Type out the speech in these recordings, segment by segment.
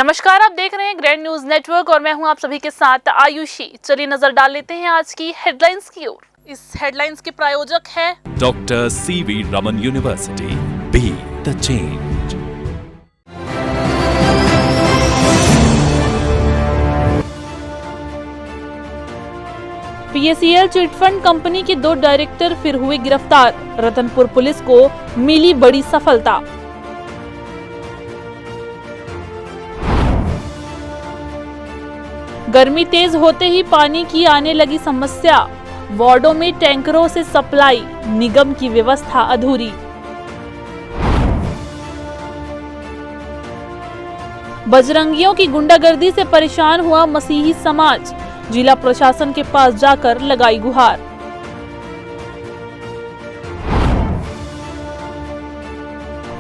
नमस्कार, आप देख रहे हैं ग्रैंड न्यूज नेटवर्क और मैं हूं आप सभी के साथ आयुषी। चलिए नजर डाल लेते हैं आज की हेडलाइंस की ओर। इस हेडलाइंस के प्रायोजक है doctor CV Raman university, be the change. PACL chit fund company के 2 डायरेक्टर फिर हुए गिरफ्तार। रतनपुर पुलिस को मिली बड़ी सफलता। गर्मी तेज होते ही पानी की आने लगी समस्या। वार्डों में टैंकरों से सप्लाई, निगम की व्यवस्था अधूरी। बजरंगियों की गुंडागर्दी से परेशान हुआ मसीही समाज। जिला प्रशासन के पास जाकर लगाई गुहार।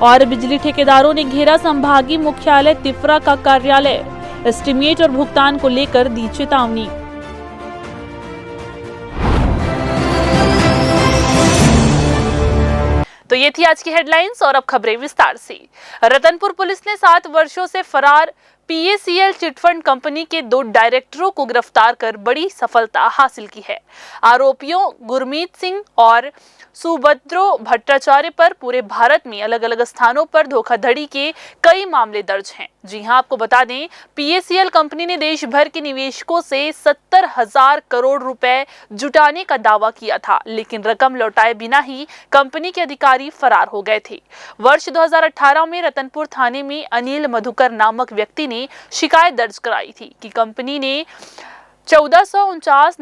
और बिजली ठेकेदारों ने घेरा संभागीय मुख्यालय तिफरा का कार्यालय। एस्टीमेट और भुगतान को लेकर दी चेतावनी। तो ये थी आज की हेडलाइंस और अब खबरें विस्तार से। रतनपुर पुलिस ने 7 वर्षों से फरार पीएसीएल चिटफंड कंपनी के 2 डायरेक्टरों को गिरफ्तार कर बड़ी सफलता हासिल की है। आरोपियों गुरमीत सिंह और सुभद्रो भट्टाचार्य पर पूरे भारत में अलग अलग स्थानों पर धोखाधड़ी के कई मामले दर्ज हैं। जी हां, आपको बता दें, पीएसीएल कंपनी ने देश भर के निवेशकों से 70,000 करोड़ रुपए जुटाने का दावा किया था, लेकिन रकम लौटाए बिना ही कंपनी के अधिकारी फरार हो गए थे। वर्ष 2018 में रतनपुर थाने में अनिल मधुकर नामक व्यक्ति ने शिकायत दर्ज कराई थी कि कंपनी ने 1449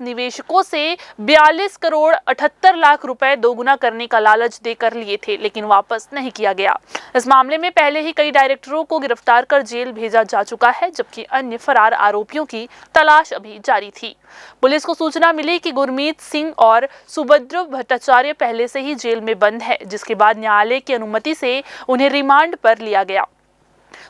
निवेशकों से 42 करोड़ 78 लाख रुपए दोगुना करने का लालच देकर लिए थे, लेकिन वापस नहीं किया गया। इस मामले में पहले ही कई डायरेक्टरों को गिरफ्तार कर जेल भेजा जा चुका है, जबकि अन्य फरार आरोपियों की तलाश अभी जारी थी। पुलिस को सूचना मिली कि गुरमीत सिंह और सुभद्रो भट्टाचार्य पहले से ही जेल में बंद है, जिसके बाद न्यायालय की अनुमति से उन्हें रिमांड पर लिया गया।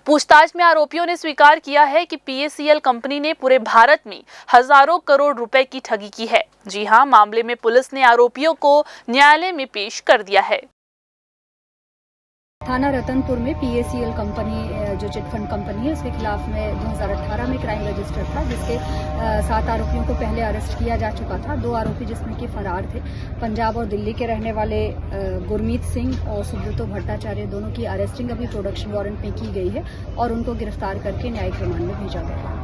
पूछताछ में आरोपियों ने स्वीकार किया है कि पीएसीएल कंपनी ने पूरे भारत में हजारों करोड़ रुपए की ठगी की है। जी हां, मामले में पुलिस ने आरोपियों को न्यायालय में पेश कर दिया है। थाना रतनपुर में पीएसीएल कंपनी जो चिटफंड कंपनी है उसके खिलाफ में 2018 में क्राइम रजिस्टर था, जिसके 7 आरोपियों को पहले अरेस्ट किया जा चुका था। 2 आरोपी जिसमें कि फरार थे, पंजाब और दिल्ली के रहने वाले गुरमीत सिंह और सुब्रतो भट्टाचार्य, दोनों की अरेस्टिंग अभी प्रोडक्शन वारंट में की गई है और उनको गिरफ्तार करके न्यायिक रिमांड में भेजा गया है।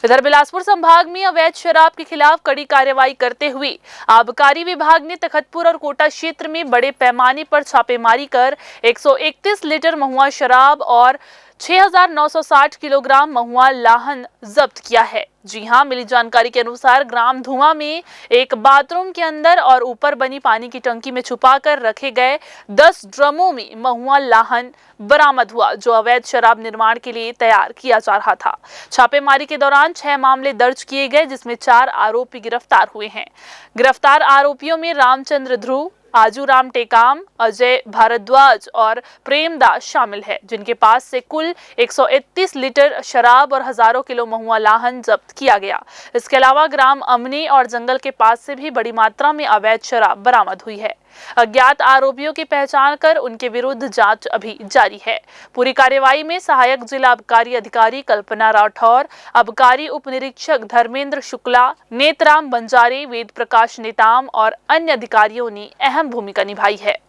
इधर बिलासपुर संभाग में अवैध शराब के खिलाफ कड़ी कार्रवाई करते हुए आबकारी विभाग ने तखतपुर और कोटा क्षेत्र में बड़े पैमाने पर छापेमारी कर 131 लीटर महुआ शराब और 6,960 किलोग्राम महुआ लाहन जब्त किया है। जी हां, मिली जानकारी के अनुसार ग्राम धुआं में एक बाथरूम के अंदर और ऊपर बनी पानी की टंकी में छुपाकर रखे गए 10 ड्रमों में महुआ लाहन बरामद हुआ, जो अवैध शराब निर्माण के लिए तैयार किया जा रहा था। छापेमारी के दौरान 6 मामले दर्ज किए गए, जिसमें 4 आरोपी गिरफ्तार हुए हैं। गिरफ्तार आरोपियों में रामचंद्र ध्रुव, आजूराम टेकाम, अजय भारद्वाज और प्रेमदास शामिल है, जिनके पास से कुल 131 लीटर शराब और हजारों किलो महुआ लाहन जब्त किया गया। इसके अलावा ग्राम अमने और जंगल के पास से भी बड़ी मात्रा में अवैध शराब बरामद हुई है। अज्ञात आरोपियों की पहचान कर उनके विरुद्ध जांच अभी जारी है। पूरी कार्यवाही में सहायक जिला आबकारी अधिकारी कल्पना राठौर, आबकारी उप निरीक्षक धर्मेंद्र शुक्ला, नेतराम बंजारे, वेद प्रकाश नेताम और अन्य अधिकारियों ने अहम भूमिका निभाई है।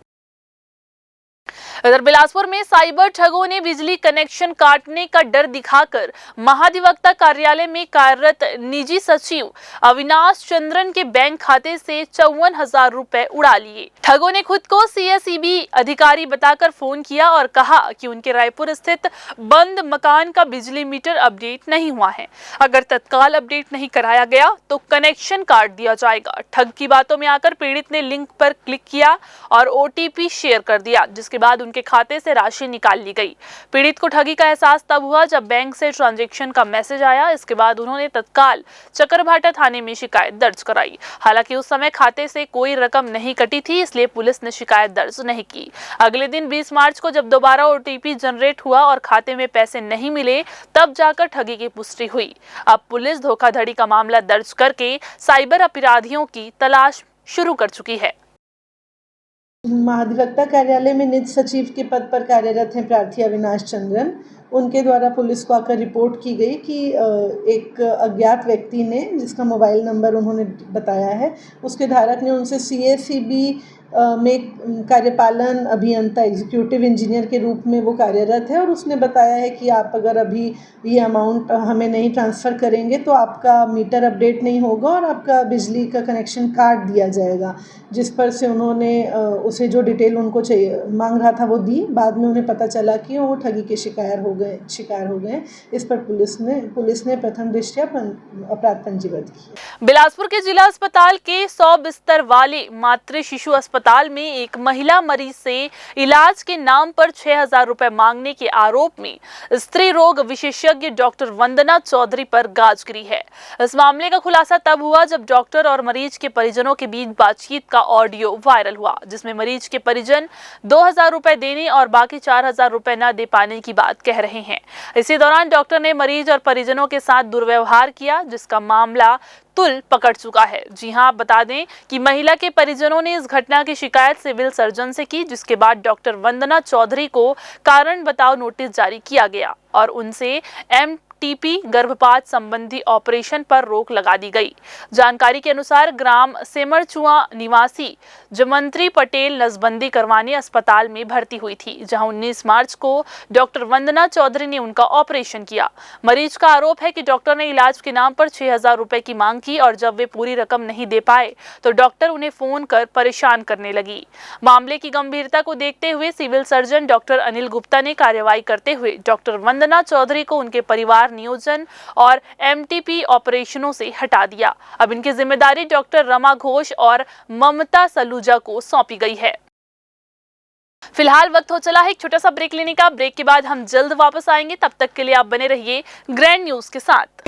इधर बिलासपुर में साइबर ठगों ने बिजली कनेक्शन काटने का डर दिखाकर महाधिवक्ता कार्यालय में कार्यरत निजी सचिव अविनाश चंद्रन के बैंक खाते से 54,000 रुपए उड़ा लिए। ठगों ने खुद को सीएसईबी अधिकारी बताकर फोन किया और कहा कि उनके रायपुर स्थित बंद मकान का बिजली मीटर अपडेट नहीं हुआ है। अगर तत्काल अपडेट नहीं कराया गया तो कनेक्शन काट दिया जाएगा। ठग की बातों में आकर पीड़ित ने लिंक पर क्लिक किया और ओटीपी शेयर कर दिया, जिसके बाद उनके खाते से राशि निकाल ली गई। पीड़ित को ठगी का एहसास तब हुआ जब बैंक से ट्रांजैक्शन का मैसेज आया। इसके बाद उन्होंने तत्काल चकरभाटा थाने में शिकायत दर्ज कराई। हालांकि उस समय खाते से कोई रकम नहीं कटी थी, इसलिए पुलिस ने शिकायत दर्ज नहीं की। अगले दिन 20 मार्च को जब दोबारा ओटीपी जनरेट हुआ और खाते में पैसे नहीं मिले, तब जाकर ठगी की पुष्टि हुई। अब पुलिस धोखाधड़ी का मामला दर्ज करके साइबर अपराधियों की तलाश शुरू कर चुकी है। महाधिवक्ता कार्यालय में निज सचिव के पद पर कार्यरत हैं प्रार्थी अविनाश चंद्रन। उनके द्वारा पुलिस को आकर रिपोर्ट की गई कि एक अज्ञात व्यक्ति ने, जिसका मोबाइल नंबर उन्होंने बताया है, उसके धारक ने उनसे CACB में कार्यपालन अभियंता एग्जीक्यूटिव इंजीनियर के रूप में वो कार्यरत है, और उसने बताया है कि आप अगर अभी ये अमाउंट हमें नहीं ट्रांसफ़र करेंगे तो आपका मीटर अपडेट नहीं होगा और आपका बिजली का कनेक्शन काट दिया जाएगा। जिस पर से उन्होंने उसे जो डिटेल उनको चाहिए मांग रहा था वो दी। बाद में उन्हें पता चला कि वो ठगी के शिकार हो गए। इस पर पुलिस ने प्रथम दृष्टया अपराध पंजीबद्ध किया। बिलासपुर के जिला अस्पताल के 100 बिस्तर वाले मातृ शिशु अस्पताल में एक महिला मरीज से इलाज के नाम पर 6,000 रुपए मांगने के आरोप में स्त्री रोग विशेषज्ञ डॉक्टर वंदना चौधरी पर गाज गिरी है। इस मामले का खुलासा तब हुआ जब डॉक्टर और मरीज के परिजनों के बीच बातचीत का ऑडियो वायरल हुआ, जिसमें मरीज के परिजन 2,000 रुपए देने और बाकी 4,000 रुपए न दे पाने की बात कह रहे हैं। इसी दौरान डॉक्टर ने मरीज और परिजनों के साथ दुर्व्यवहार किया, जिसका मामला तुल पकड़ चुका है। जी हां, आप बता दें कि महिला के परिजनों ने इस घटना की शिकायत सिविल सर्जन से की, जिसके बाद डॉक्टर वंदना चौधरी को कारण बताओ नोटिस जारी किया गया और उनसे MTP गर्भपात संबंधी ऑपरेशन पर रोक लगा दी गई। जानकारी के अनुसार ग्राम सेमरचुआ निवासी जमंत्री पटेल नसबंदी करवाने अस्पताल में भर्ती हुई थी, जहां 19 मार्च को डॉक्टर वंदना चौधरी ने उनका ऑपरेशन किया। मरीज का आरोप है कि डॉक्टर ने इलाज के नाम पर 6,000 रुपए की मांग की और जब वे पूरी रकम नहीं दे पाए तो डॉक्टर उन्हें फोन कर परेशान करने लगी। मामले की गंभीरता को देखते हुए civil surgeon doctor Anil Gupta ने कार्रवाई करते हुए डॉक्टर वंदना चौधरी को उनके परिवार नियोजन और MTP ऑपरेशनों से हटा दिया। अब इनकी जिम्मेदारी डॉक्टर रमा घोष और ममता सलूजा को सौंपी गई है। फिलहाल वक्त हो चला है एक छोटा सा ब्रेक लेने का। ब्रेक के बाद हम जल्द वापस आएंगे, तब तक के लिए आप बने रहिए ग्रैंड न्यूज के साथ।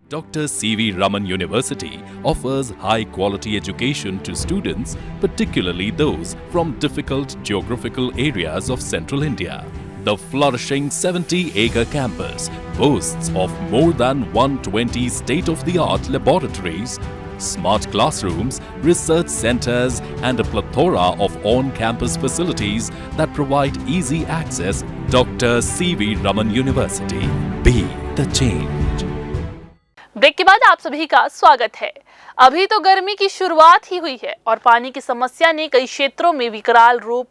Dr. C.V. Raman University offers high-quality education to students, particularly those from difficult geographical areas of central India. The flourishing 70-acre campus boasts of more than 120 state-of-the-art laboratories, smart classrooms, research centers, and a plethora of on-campus facilities that provide easy access. Dr. C.V. Raman University. Be the change. Break के बाद आप सभी का स्वागत है। अभी तो गर्मी की शुरुआत ही हुई है और पानी की समस्या ने कई क्षेत्रों में विकराल रूप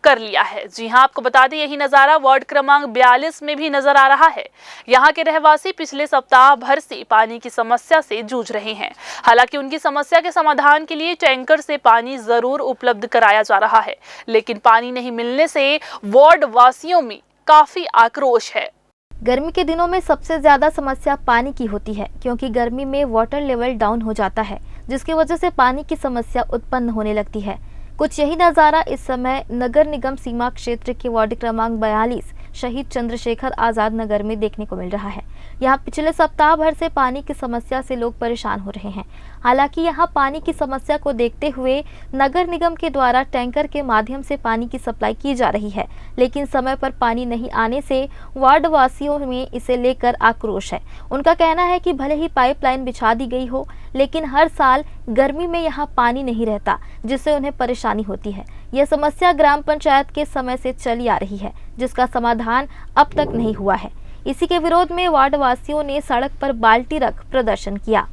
कर लिया है। जी हां, आपको बता दें यही नजारा वार्ड क्रमांक 42 में भी नजर आ रहा है। यहां के रहवासी पिछले सप्ताह भर से पानी की समस्या से जूझ रहे हैं। हालांकि उनकी समस्या के समाधान के लिए टैंकर से पानी जरूर उपलब्ध कराया जा रहा है, लेकिन पानी नहीं मिलने से वार्ड वासियों में काफी आक्रोश है। गर्मी के दिनों में सबसे ज़्यादा समस्या पानी की होती है, क्योंकि गर्मी में वाटर लेवल डाउन हो जाता है, जिसकी वजह से पानी की समस्या उत्पन्न होने लगती है। कुछ यही नज़ारा इस समय नगर निगम सीमा क्षेत्र के वार्ड क्रमांक 42 शहीद चंद्रशेखर आज़ाद नगर में देखने को मिल रहा है। यहाँ पिछले सप्ताह भर से पानी की समस्या से लोग परेशान हो रहे हैं। हालांकि यहाँ पानी की समस्या को देखते हुए नगर निगम के द्वारा टैंकर के माध्यम से पानी की सप्लाई की जा रही है, लेकिन समय पर पानी नहीं आने से वार्ड वासियों में इसे लेकर आक्रोश है। उनका कहना है कि भले ही पाइपलाइन बिछा दी गई हो, लेकिन हर साल गर्मी में यहाँ पानी नहीं रहता, जिससे उन्हें परेशानी होती है। यह समस्या ग्राम पंचायत के समय से चली आ रही है, जिसका समाधान अब तक नहीं हुआ है। इसी के विरोध में वार्ड वासियों ने सड़क पर बाल्टी रख प्रदर्शन किया।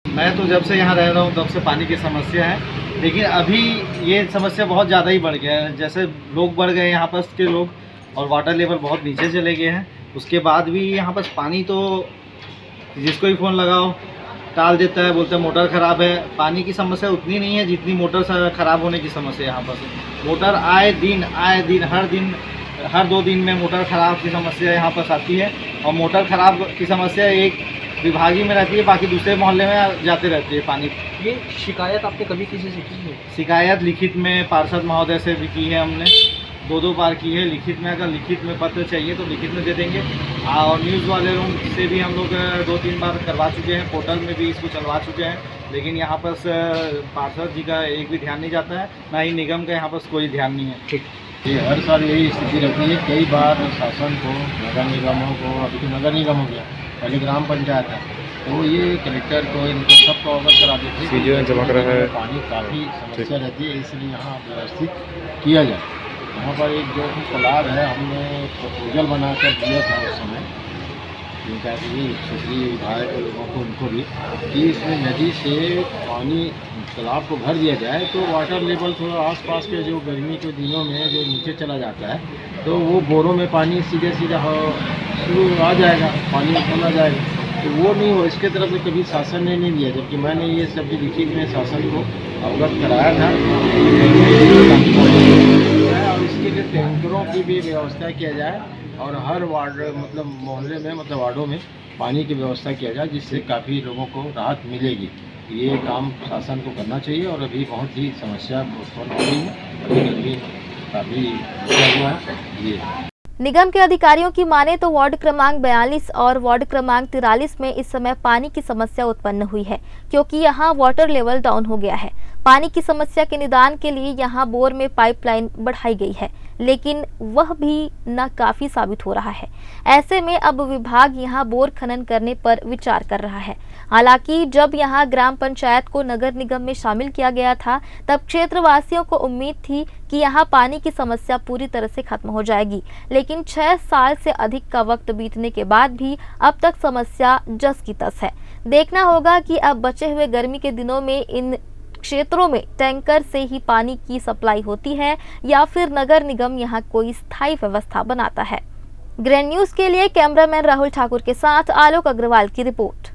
मैं तो जब से यहाँ रह रहा हूँ तब से पानी की समस्या है, लेकिन अभी ये समस्या बहुत ज़्यादा ही बढ़ गया है। जैसे लोग बढ़ गए यहाँ पास के लोग, और वाटर लेवल बहुत नीचे चले गए हैं। उसके बाद भी यहाँ पास पानी तो जिसको ही फ़ोन लगाओ टाल देता है, बोलते हैं मोटर ख़राब है। पानी की समस्या उतनी नहीं है जितनी मोटर ख़राब होने की समस्या यहाँ पर। मोटर आए दिन हर 2 दिन में मोटर ख़राब की समस्या यहाँ पर आती है, और मोटर ख़राब की समस्या एक विभागी में रहती है, बाकी दूसरे मोहल्ले में जाते रहती है पानी। ये शिकायत आपने कभी किसी से की है? शिकायत लिखित में पार्षद महोदय से भी की है हमने, 2 बार की है। लिखित में, अगर लिखित में पत्र चाहिए तो लिखित में दे देंगे। और न्यूज़ वाले रूम से भी हम लोग 2-3 बार करवा चुके हैं, पोर्टल में भी इसको चलवा चुके हैं, लेकिन यहाँ पर पार्षद जी का एक भी ध्यान नहीं जाता है, ना ही निगम का यहाँ पर कोई ध्यान नहीं है। ठीक, ये हर साल यही स्थिति रहती है। कई बार शासन को, नगर निगमों को, अभी तो नगर निगम हो गया, पहले ग्राम पंचायत है, तो ये कलेक्टर को, इनको सबको अवगत करा देते हैं। जमा करा है, पानी काफ़ी समस्या रहती है, इसलिए यहाँ व्यवस्थित किया जाए। यहाँ पर एक जो तालाब है, हमने प्रपोजल बनाकर दिया था उस समय पंचायत भी, क्षेत्रीय विधायक लोगों को, उनको भी, कि इसमें नदी से पानी तालाब को भर दिया जाए तो वाटर लेवल थोड़ा आसपास के जो गर्मी के दिनों में जो नीचे चला जाता है, तो वो बोरों में पानी सीधे शुरू आ जाएगा, पानी खोला जाएगा, तो वो नहीं हो, इसके तरफ से कभी शासन ने नहीं दिया। जबकि मैंने ये सब भी लिखित में शासन को अवगत कराया था, और इसके लिए टैंकरों की भी व्यवस्था किया जाए, और हर वार्ड, मतलब मोहल्ले में, मतलब वार्डों में पानी की व्यवस्था किया जाए, जिससे काफ़ी लोगों को राहत मिलेगी। ये काम शासन को करना चाहिए। और अभी बहुत ही समस्या उत्पन्न हो रही है, अभी गर्मी काफ़ी हुआ है। ये निगम के अधिकारियों की माने तो वार्ड क्रमांक 42 और वार्ड क्रमांक 43 में इस समय पानी की समस्या उत्पन्न हुई है, क्योंकि यहां वाटर लेवल डाउन हो गया है। पानी की समस्या के निदान के लिए यहां बोर में पाइपलाइन बढ़ाई गई है, लेकिन वह भी नाकाफी साबित हो रहा है। ऐसे में अब विभाग यहां बोर खनन करने पर विचार कर रहा है। हालांकि जब यहां ग्राम पंचायत को नगर निगम में शामिल किया गया था, तब क्षेत्रवासियों को उम्मीद थी कि यहां पानी की समस्या पूरी तरह से खत्म हो जाएगी, लेकिन 6 साल से अधिक का वक्त बीतने के बाद भी अब तक समस्या जस की तस है। देखना होगा कि अब बचे हुए गर्मी के दिनों में इन क्षेत्रों में टैंकर से ही पानी की सप्लाई होती है या फिर नगर निगम यहां कोई स्थायी व्यवस्था बनाता है। ग्रैंड न्यूज के लिए कैमरामैन राहुल ठाकुर के साथ आलोक अग्रवाल की रिपोर्ट।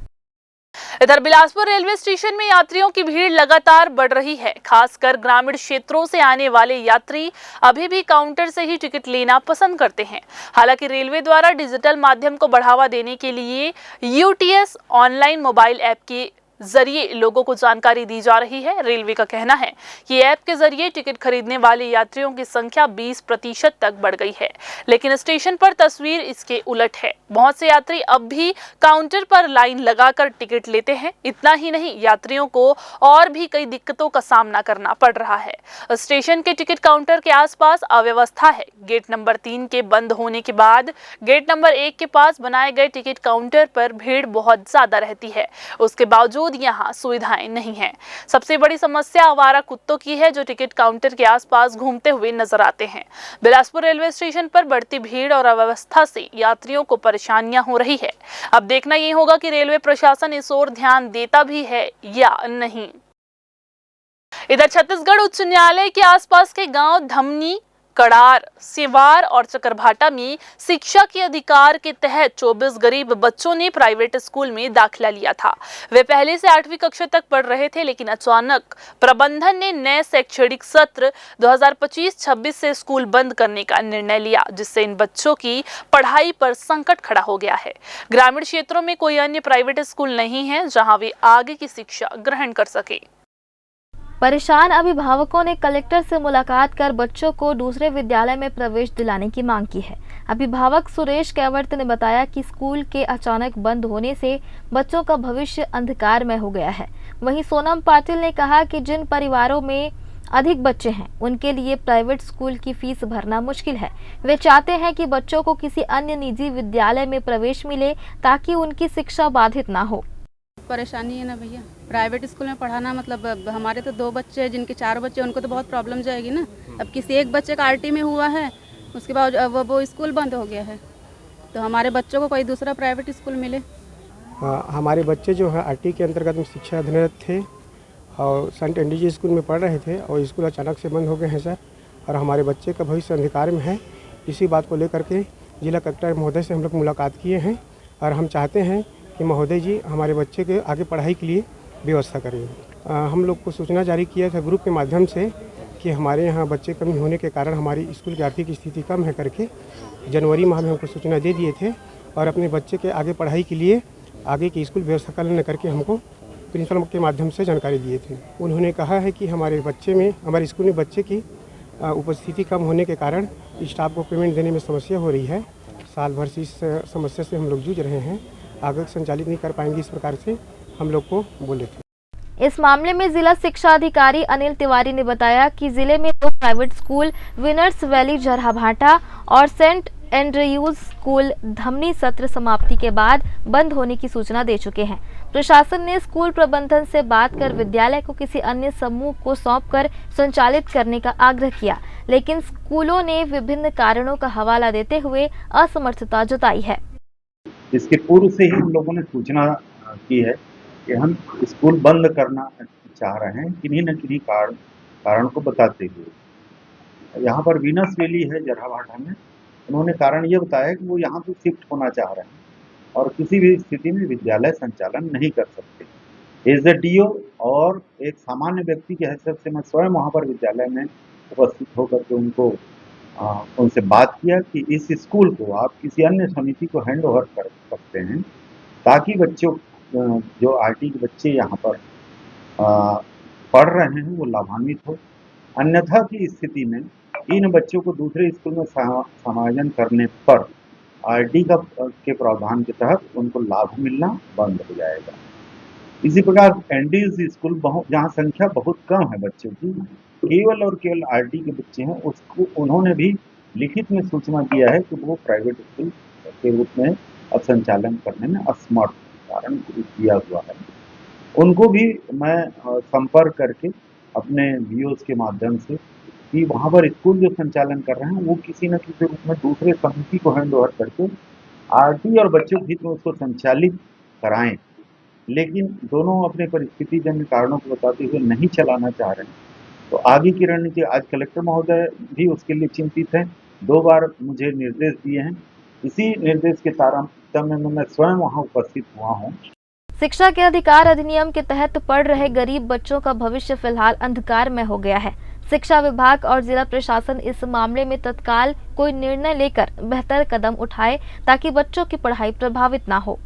इधर बिलासपुर रेलवे स्टेशन में यात्रियों की भीड़ लगातार बढ़ रही है। खासकर ग्रामीण क्षेत्रों से आने वाले यात्री अभी भी काउंटर से ही टिकट लेना पसंद करते हैं। हालांकि रेलवे द्वारा डिजिटल माध्यम को बढ़ावा देने के लिए यूटीएस ऑनलाइन मोबाइल ऐप के जरिए लोगों को जानकारी दी जा रही है। रेलवे का कहना है कि ऐप के जरिए टिकट खरीदने वाले यात्रियों की संख्या 20% तक बढ़ गई है, लेकिन स्टेशन पर तस्वीर इसके उलट है। बहुत से यात्री अब भी काउंटर पर लाइन लगाकर टिकट लेते हैं। इतना ही नहीं, यात्रियों को और भी कई दिक्कतों का सामना करना पड़ रहा है। स्टेशन के टिकट काउंटर के आसपास अव्यवस्था है। गेट नंबर 3 के बंद होने के बाद गेट नंबर 1 के पास बनाए गए टिकट काउंटर पर भीड़ बहुत ज्यादा रहती है। उसके बावजूद यहाँ सुविधाएं नहीं हैं। सबसे बड़ी समस्या आवारा कुत्तों की है, जो टिकट काउंटर के आसपास घूमते हुए नजर आते हैं। बिलासपुर रेलवे स्टेशन पर बढ़ती भीड़ और अव्यवस्था से यात्रियों को परेशानियां हो रही है। अब देखना ये होगा कि रेलवे प्रशासन इस ओर ध्यान देता भी है या नहीं। इधर छत्तीसगढ़ उच्च न्यायालय के आसपास के गांव धमनी, कड़ार, सेवार और चकरभाटा में शिक्षा के अधिकार के तहत 24 गरीब बच्चों ने प्राइवेट स्कूल में दाखिला लिया था। वे पहले से 8वीं कक्षा तक पढ़ रहे थे, लेकिन अचानक प्रबंधन ने नए शैक्षणिक सत्र 2025-26 से स्कूल बंद करने का निर्णय लिया, जिससे इन बच्चों की पढ़ाई पर संकट खड़ा हो गया है। ग्रामीण क्षेत्रों में कोई अन्य प्राइवेट स्कूल नहीं है जहां वे आगे की शिक्षा ग्रहण कर सके। परेशान अभिभावकों ने कलेक्टर से मुलाकात कर बच्चों को दूसरे विद्यालय में प्रवेश दिलाने की मांग की है। अभिभावक सुरेश कैवर्त ने बताया कि स्कूल के अचानक बंद होने से बच्चों का भविष्य अंधकारमय हो गया है। वहीं सोनम पाटिल ने कहा कि जिन परिवारों में अधिक बच्चे हैं, उनके लिए प्राइवेट स्कूल की फीस भरना मुश्किल है। वे चाहते हैं कि बच्चों को किसी अन्य निजी विद्यालय में प्रवेश मिले ताकि उनकी शिक्षा बाधित ना हो। परेशानी है ना भैया, प्राइवेट स्कूल में पढ़ाना, मतलब हमारे तो 2 बच्चे हैं, जिनके 4 बच्चे, उनको तो बहुत प्रॉब्लम जाएगी ना। अब किसी एक बच्चे का आरटी में हुआ है, उसके बाद वो स्कूल बंद हो गया है, तो हमारे बच्चों को कोई दूसरा प्राइवेट स्कूल मिले। हमारे बच्चे जो है आरटी के अंतर्गत में शिक्षा अध्ययनरत थे और सेंट एंडी स्कूल में पढ़ रहे थे, और स्कूल अचानक से बंद हो गए हैं सर, और हमारे बच्चे का भविष्य अंधकार में है। इसी बात को लेकर के जिला कलेक्टर महोदय से हम लोग मुलाकात किए हैं, और हम चाहते हैं कि महोदय जी हमारे बच्चे के आगे पढ़ाई के लिए व्यवस्था करें। हम लोग को सूचना जारी किया था ग्रुप के माध्यम से कि हमारे यहाँ बच्चे कमी होने के कारण हमारी स्कूल की आर्थिक स्थिति कम है करके जनवरी माह में हमको सूचना दे दिए थे, और अपने बच्चे के आगे पढ़ाई के लिए आगे की स्कूल व्यवस्था करने करके हमको प्रिंसिपल के माध्यम से जानकारी दिए थे। उन्होंने कहा है कि हमारे स्कूल में बच्चे की उपस्थिति कम होने के कारण स्टाफ को पेमेंट देने में समस्या हो रही है। साल भर से इस समस्या से हम लोग जूझ रहे हैं। आगे संचालित नहीं कर पाएंगे, इस प्रकार से हम लोग को बोले थे। इस मामले में जिला शिक्षा अधिकारी अनिल तिवारी ने बताया कि जिले में 2 private school winners valley Jarhabhata और सेंट एंड्रयूज स्कूल धमनी सत्र समाप्ति के बाद बंद होने की सूचना दे चुके हैं। प्रशासन ने स्कूल प्रबंधन से बात कर विद्यालय को किसी अन्य समूह को सौंपकर संचालित करने का आग्रह किया, लेकिन स्कूलों ने विभिन्न कारणों का हवाला देते हुए असमर्थता जताई है। इसके पूर्व से ही हम लोगों ने सूचना की है कि हम स्कूल बंद करना चाह रहे हैं, किन्हीं न किन्हीं कारण को बताते हुए। यहाँ पर वीनस वैली है जरहाभाटा में, उन्होंने कारण ये बताया कि वो यहाँ से शिफ्ट होना चाह रहे हैं और किसी भी स्थिति में विद्यालय संचालन नहीं कर सकते। एज ए डीओ और एक सामान्य व्यक्ति की हैसियत से मैं स्वयं वहाँ पर विद्यालय में उपस्थित होकर के उनसे बात किया कि इस स्कूल को आप किसी अन्य समिति को हैंड ओवर कर सकते हैं, ताकि बच्चों जो आरटी के बच्चे यहाँ पर पढ़ रहे हैं वो लाभान्वित हो। अन्यथा की स्थिति में इन बच्चों को दूसरे स्कूल में समायोजन करने पर आरटी के प्रावधान के तहत उनको लाभ मिलना बंद हो जाएगा। इसी प्रकार एनडीज स्कूल जहाँ संख्या बहुत कम है बच्चों की, केवल और केवल आरटी के बच्चे हैं, उसको उन्होंने भी लिखित में सूचना दिया है कि वो प्राइवेट स्कूल के रूप में अब संचालन करने में असमर्थ कारण दिया हुआ है। उनको भी मैं संपर्क करके अपने वीओस के माध्यम से कि वहाँ पर स्कूल जो संचालन कर रहे हैं वो किसी न किसी रूप में दूसरे समिति को हैंड ओवर करके आरटी और बच्चों के हित में उसको संचालित कराएं, लेकिन दोनों अपने परिस्थिति जन्य कारणों को बताते हुए नहीं चलाना चाह रहे हैं। तो आगे की रणनीति, आज कलेक्टर महोदय भी उसके लिए चिंतित हैं, 2 बार मुझे निर्देश दिए हैं। इसी निर्देश के तारतम्य में मैं स्वयं वहाँ उपस्थित हुआ हूँ। शिक्षा के अधिकार अधिनियम के तहत पढ़ रहे गरीब बच्चों का भविष्य फिलहाल अंधकार में हो गया है। शिक्षा विभाग और जिला प्रशासन इस मामले में तत्काल कोई निर्णय लेकर बेहतर कदम उठाए ताकि बच्चों की पढ़ाई प्रभावित ना हो।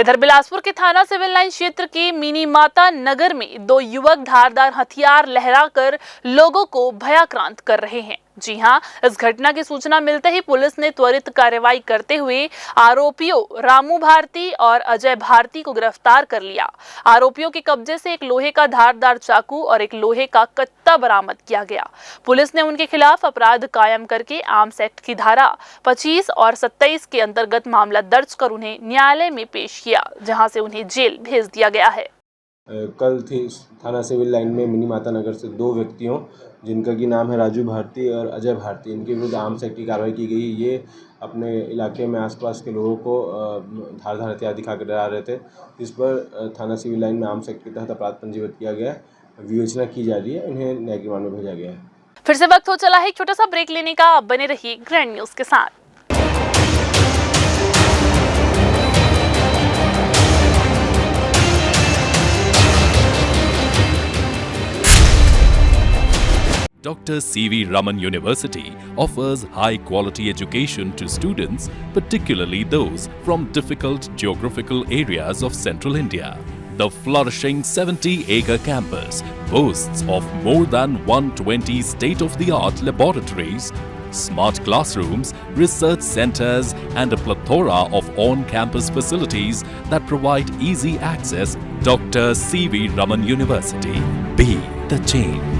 इधर बिलासपुर के थाना सिविल लाइन क्षेत्र के मिनी माता नगर में 2 युवक धारदार हथियार लहराकर लोगों को भयाक्रांत कर रहे हैं। जी हां, इस घटना की सूचना मिलते ही पुलिस ने त्वरित कार्रवाई करते हुए आरोपियों रामू भारती और अजय भारती को गिरफ्तार कर लिया। आरोपियों के कब्जे से एक लोहे का धारदार चाकू और एक लोहे का कत्ता बरामद किया गया। पुलिस ने उनके खिलाफ अपराध कायम करके आर्म्स एक्ट की धारा 25 और 27 के अंतर्गत मामला दर्ज कर उन्हें न्यायालय में पेश किया, जहां से उन्हें जेल भेज दिया गया है। कल थी थाना सिविल लाइन में मिनी माता नगर से 2 व्यक्तियों जिनका की नाम है राजू भारती और अजय भारती, इनके विरुद्ध आर्म्स एक्ट की कार्रवाई की गई। ये अपने इलाके में आसपास के लोगों को धारदार हथियार दिखाकर डरा रहे थे। इस पर थाना सिविल लाइन में आर्म्स एक्ट के तहत अपराध पंजीबद्ध किया गया है। विवेचना की जा रही है, इन्हें न्यायिक रिमांड में भेजा गया है। फिर से वक्त हो चला है एक छोटा सा ब्रेक लेने का। आप बने रहिए ग्रैंड न्यूज के साथ। Dr. C.V. Raman University offers high-quality education to students, particularly those from difficult geographical areas of Central India. The flourishing 70-acre campus boasts of more than 120 state-of-the-art laboratories, smart classrooms, research centers, and a plethora of on-campus facilities that provide easy access. Dr. C.V. Raman University. Be the change.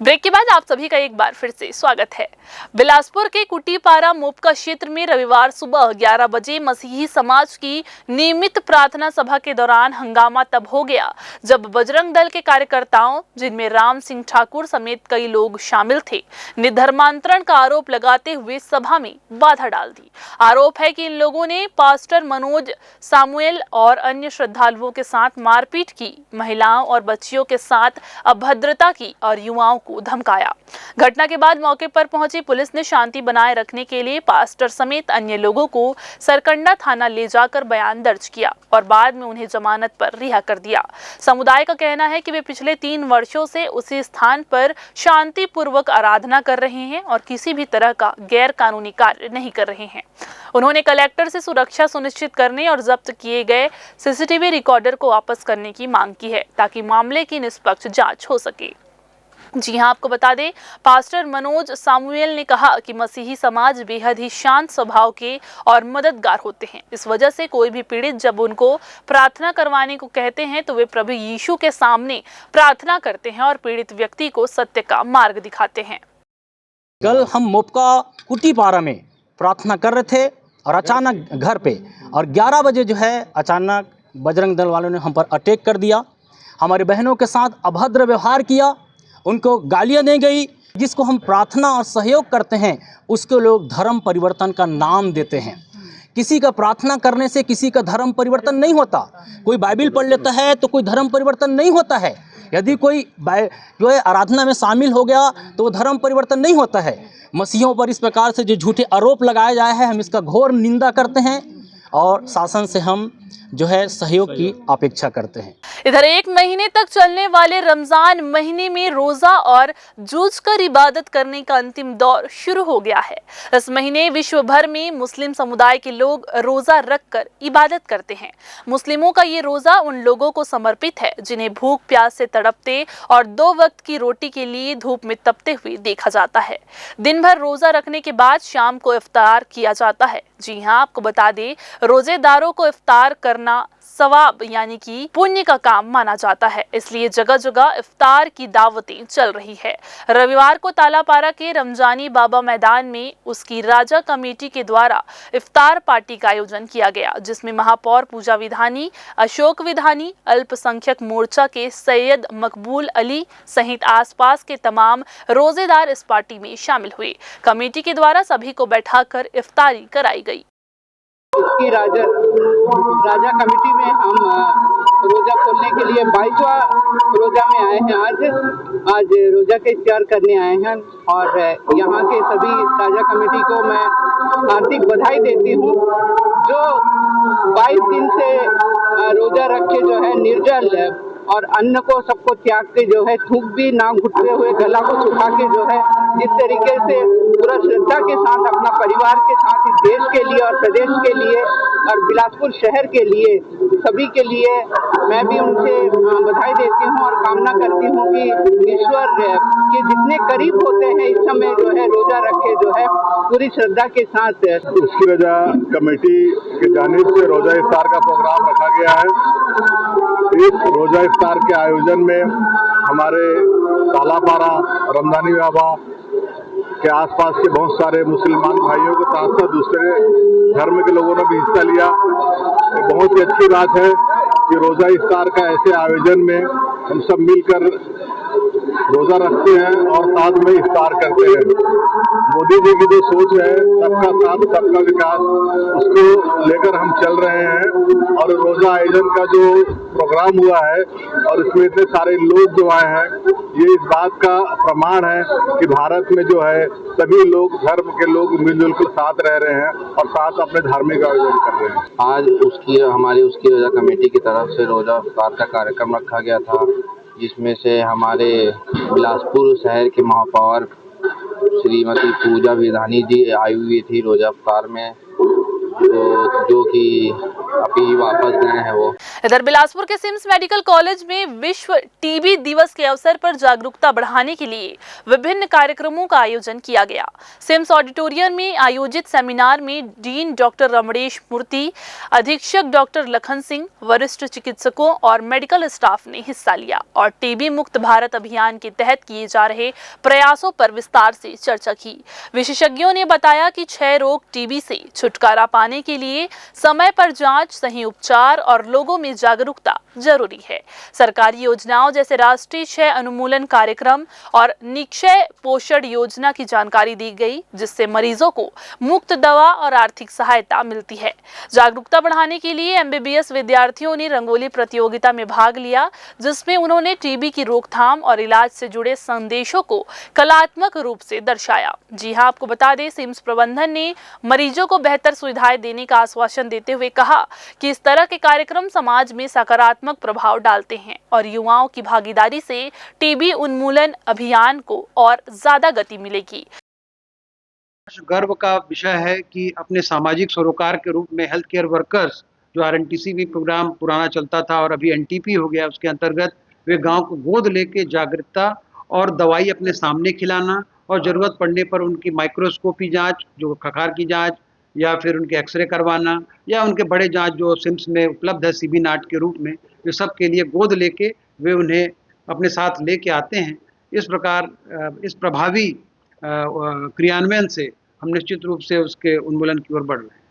Break के बाद आप सभी का एक बार फिर से स्वागत है। बिलासपुर के कुटीपारा मोपका क्षेत्र में रविवार सुबह 11 बजे मसीही समाज की नियमित प्रार्थना सभा के दौरान हंगामा तब हो गया जब बजरंग दल के कार्यकर्ताओं, जिनमें राम सिंह ठाकुर समेत कई लोग शामिल थे, ने धर्मांतरण का आरोप लगाते हुए सभा में बाधा डाल दी। आरोप है कि इन लोगों ने पास्टर मनोज सामुएल और अन्य श्रद्धालुओं के साथ मारपीट की, महिलाओं और बच्चियों के साथ अभद्रता की और युवाओं को धमकाया। घटना के बाद मौके पर पहुंची पुलिस ने शांति बनाए रखने के लिए पास्टर समेत अन्य लोगों को सरकंडा थाना ले जाकर बयान दर्ज किया और बाद में उन्हें जमानत पर रिहा कर दिया। समुदाय का कहना है कि वे पिछले 3 वर्षों से उसी स्थान पर शांतिपूर्वक आराधना कर रहे हैं और किसी भी तरह का गैर कानूनी कार्य नहीं कर रहे हैं। उन्होंने कलेक्टर से सुरक्षा सुनिश्चित करने और जब्त किए गए सीसीटीवी रिकॉर्डर को वापस करने की मांग की है ताकि मामले की निष्पक्ष जांच हो सके। जी हां, आपको बता दें, पास्टर मनोज सामुएल ने कहा कि मसीही समाज बेहद ही शांत स्वभाव के और मददगार होते हैं। इस वजह से कोई भी पीड़ित जब उनको प्रार्थना करवाने को कहते हैं तो वे प्रभु यीशु के सामने प्रार्थना करते हैं और पीड़ित व्यक्ति को सत्य का मार्ग दिखाते हैं। कल हम मोपका कुटीपारा में प्रार्थना कर रहे थे और अचानक घर पे और 11 बजे जो है अचानक बजरंग दल वालों ने हम पर अटैक कर दिया। हमारी बहनों के साथ अभद्र व्यवहार किया, उनको गालियां दी गई। जिसको हम प्रार्थना और सहयोग करते हैं उसको लोग धर्म परिवर्तन का नाम देते हैं। किसी का प्रार्थना करने से किसी का धर्म परिवर्तन नहीं होता। कोई बाइबिल पढ़ लेता है तो कोई धर्म परिवर्तन नहीं होता है। यदि कोई जो है आराधना में शामिल हो गया तो वो धर्म परिवर्तन नहीं होता है। मसीहों पर इस प्रकार से जो झूठे आरोप लगाया जाए है, हम इसका घोर निंदा करते हैं और शासन से हम जो है सहयोग की अपेक्षा करते हैं। इधर 1 महीने तक चलने वाले रमजान महीने में रोजा और जूझ कर इबादत करने का अंतिम दौर शुरू हो गया है। इस महीने विश्व भर में मुस्लिम समुदाय के लोग रोजा रखकर इबादत करते हैं। मुस्लिमों का ये रोजा उन लोगों को समर्पित है जिन्हें भूख प्यास से तड़पते और 2 वक्त की रोटी के लिए धूप में तपते हुए देखा जाता है। दिन भर रोजा रखने के बाद शाम को इफ्तार किया जाता है। जी हाँ, आपको बता दें, रोजेदारों को इफ्तार करना सवाब यानी कि पुण्य का काम माना जाता है, इसलिए जगह जगह इफ्तार की दावतें चल रही है। रविवार को तालापारा के रमजानी बाबा मैदान में उसकी राजा कमेटी के द्वारा इफ्तार पार्टी का आयोजन किया गया, जिसमें महापौर पूजा विधानी, अशोक विधानी, अल्पसंख्यक मोर्चा के सैयद मकबूल अली सहित आसपास के तमाम रोजेदार इस पार्टी में शामिल हुए। कमेटी के द्वारा सभी को बैठाकर इफ्तारी कराई गई। इसकी राजा कमेटी में हम रोजा खोलने के लिए 22वां रोजा में आए हैं। आज रोजा का इफ्तार करने आए हैं और यहाँ के सभी राजा कमेटी को मैं हार्दिक बधाई देती हूँ जो 22 दिन से रोजा रखे जो है निर्जल और अन्न को सबको त्याग के जो है थूक भी ना घुटते हुए गला को सुखा के जो है जिस तरीके से पूरा श्रद्धा के साथ अपना परिवार के साथ इस देश के लिए और प्रदेश के लिए और बिलासपुर शहर के लिए सभी के लिए मैं भी उनसे बधाई देती हूं और कामना करती हूं कि ईश्वर के जितने करीब होते हैं इस समय जो है रोजा रखे जो है पूरी श्रद्धा के साथ। उसकी रजा कमेटी की जानिब से रोजा इफ्तार का प्रोग्राम रखा गया है। इस रोजा इफ्तार के आयोजन में हमारे तालापारा रमजानी बाबा के आसपास के बहुत सारे मुसलमान भाइयों के साथ साथ दूसरे धर्म के लोगों ने भी हिस्सा लिया। ये बहुत ही अच्छी बात है कि रोजा इफ्तार का ऐसे आयोजन में हम सब मिलकर रोजा रखते हैं और साथ में इफ्तार करते हैं। मोदी जी की जो सोच है सबका साथ सबका विकास, उसको लेकर हम चल रहे हैं और रोजा आयोजन का जो प्रोग्राम हुआ है और इसमें इतने सारे लोग जो आए हैं ये इस बात का प्रमाण है कि भारत में जो है सभी लोग धर्म के लोग मिलजुल कर साथ रह रहे हैं और साथ अपने धार्मिक आयोजन कर रहे हैं। आज उसकी रोजा कमेटी की तरफ से रोजा इफ्तार का कार्यक्रम रखा गया था जिसमें से हमारे बिलासपुर शहर के महापौर श्रीमती पूजा विधानी जी आई हुई थी रोजा इफ्तार में जो कि अभी वापस गए हैं वो। इधर बिलासपुर के सिम्स मेडिकल कॉलेज में विश्व टीबी दिवस के अवसर पर जागरूकता बढ़ाने के लिए विभिन्न कार्यक्रमों का आयोजन किया गया। सिम्स ऑडिटोरियम में आयोजित सेमिनार में डीन डॉक्टर रमणेश मूर्ति, अधीक्षक डॉक्टर लखन सिंह, वरिष्ठ चिकित्सकों और मेडिकल स्टाफ ने हिस्सा लिया और टीबी मुक्त भारत अभियान के तहत किए जा रहे प्रयासों पर विस्तार से चर्चा की। विशेषज्ञों ने बताया कि क्षय रोग टीबी से छुटकारा पाने के लिए समय पर जांच, सही उपचार और लोगों में जागरूकता जरूरी है। सरकारी योजनाओं जैसे राष्ट्रीय क्षय अनुमूलन कार्यक्रम और निक्षय पोषण योजना की जानकारी दी गई, जिससे मरीजों को मुफ्त दवा और आर्थिक सहायता मिलती है। जागरूकता बढ़ाने के लिए एमबीबीएस विद्यार्थियों ने रंगोली प्रतियोगिता में भाग लिया, जिसमें उन्होंने टीबी की रोकथाम और इलाज से जुड़े संदेशों को कलात्मक रूप से दर्शाया। जी हां, आपको बता दें, सिम्स प्रबंधन ने मरीजों को बेहतर सुविधाएं देने का आश्वासन देते हुए कहा कि इस तरह के कार्यक्रम समाज में सकारात्मक प्रभाव डालते हैं और युवाओं की भागीदारी से टीबी उन्मूलन अभियान को और ज्यादा गति मिलेगी। गर्व का विषय है कि अपने सामाजिक सरोकार के रूप में हेल्थ केयर वर्कर्स, जो RNTCP प्रोग्राम पुराना चलता था और अभी NTP हो गया, उसके अंतर्गत वे गांव को गोद लेके जागरूकता और दवाई अपने सामने खिलाना और ज़रूरत पड़ने पर उनकी माइक्रोस्कोपी जांच, जो खखार की जांच, या फिर उनके एक्सरे करवाना, या उनके बड़े जांच जो सिम्स में उपलब्ध है सीबी नाट के रूप में, ये सब के लिए गोद लेके वे उन्हें अपने साथ लेके आते हैं। इस प्रकार इस प्रभावी क्रियान्वयन से हम निश्चित रूप से उसके उन्मूलन की ओर बढ़ रहे हैं।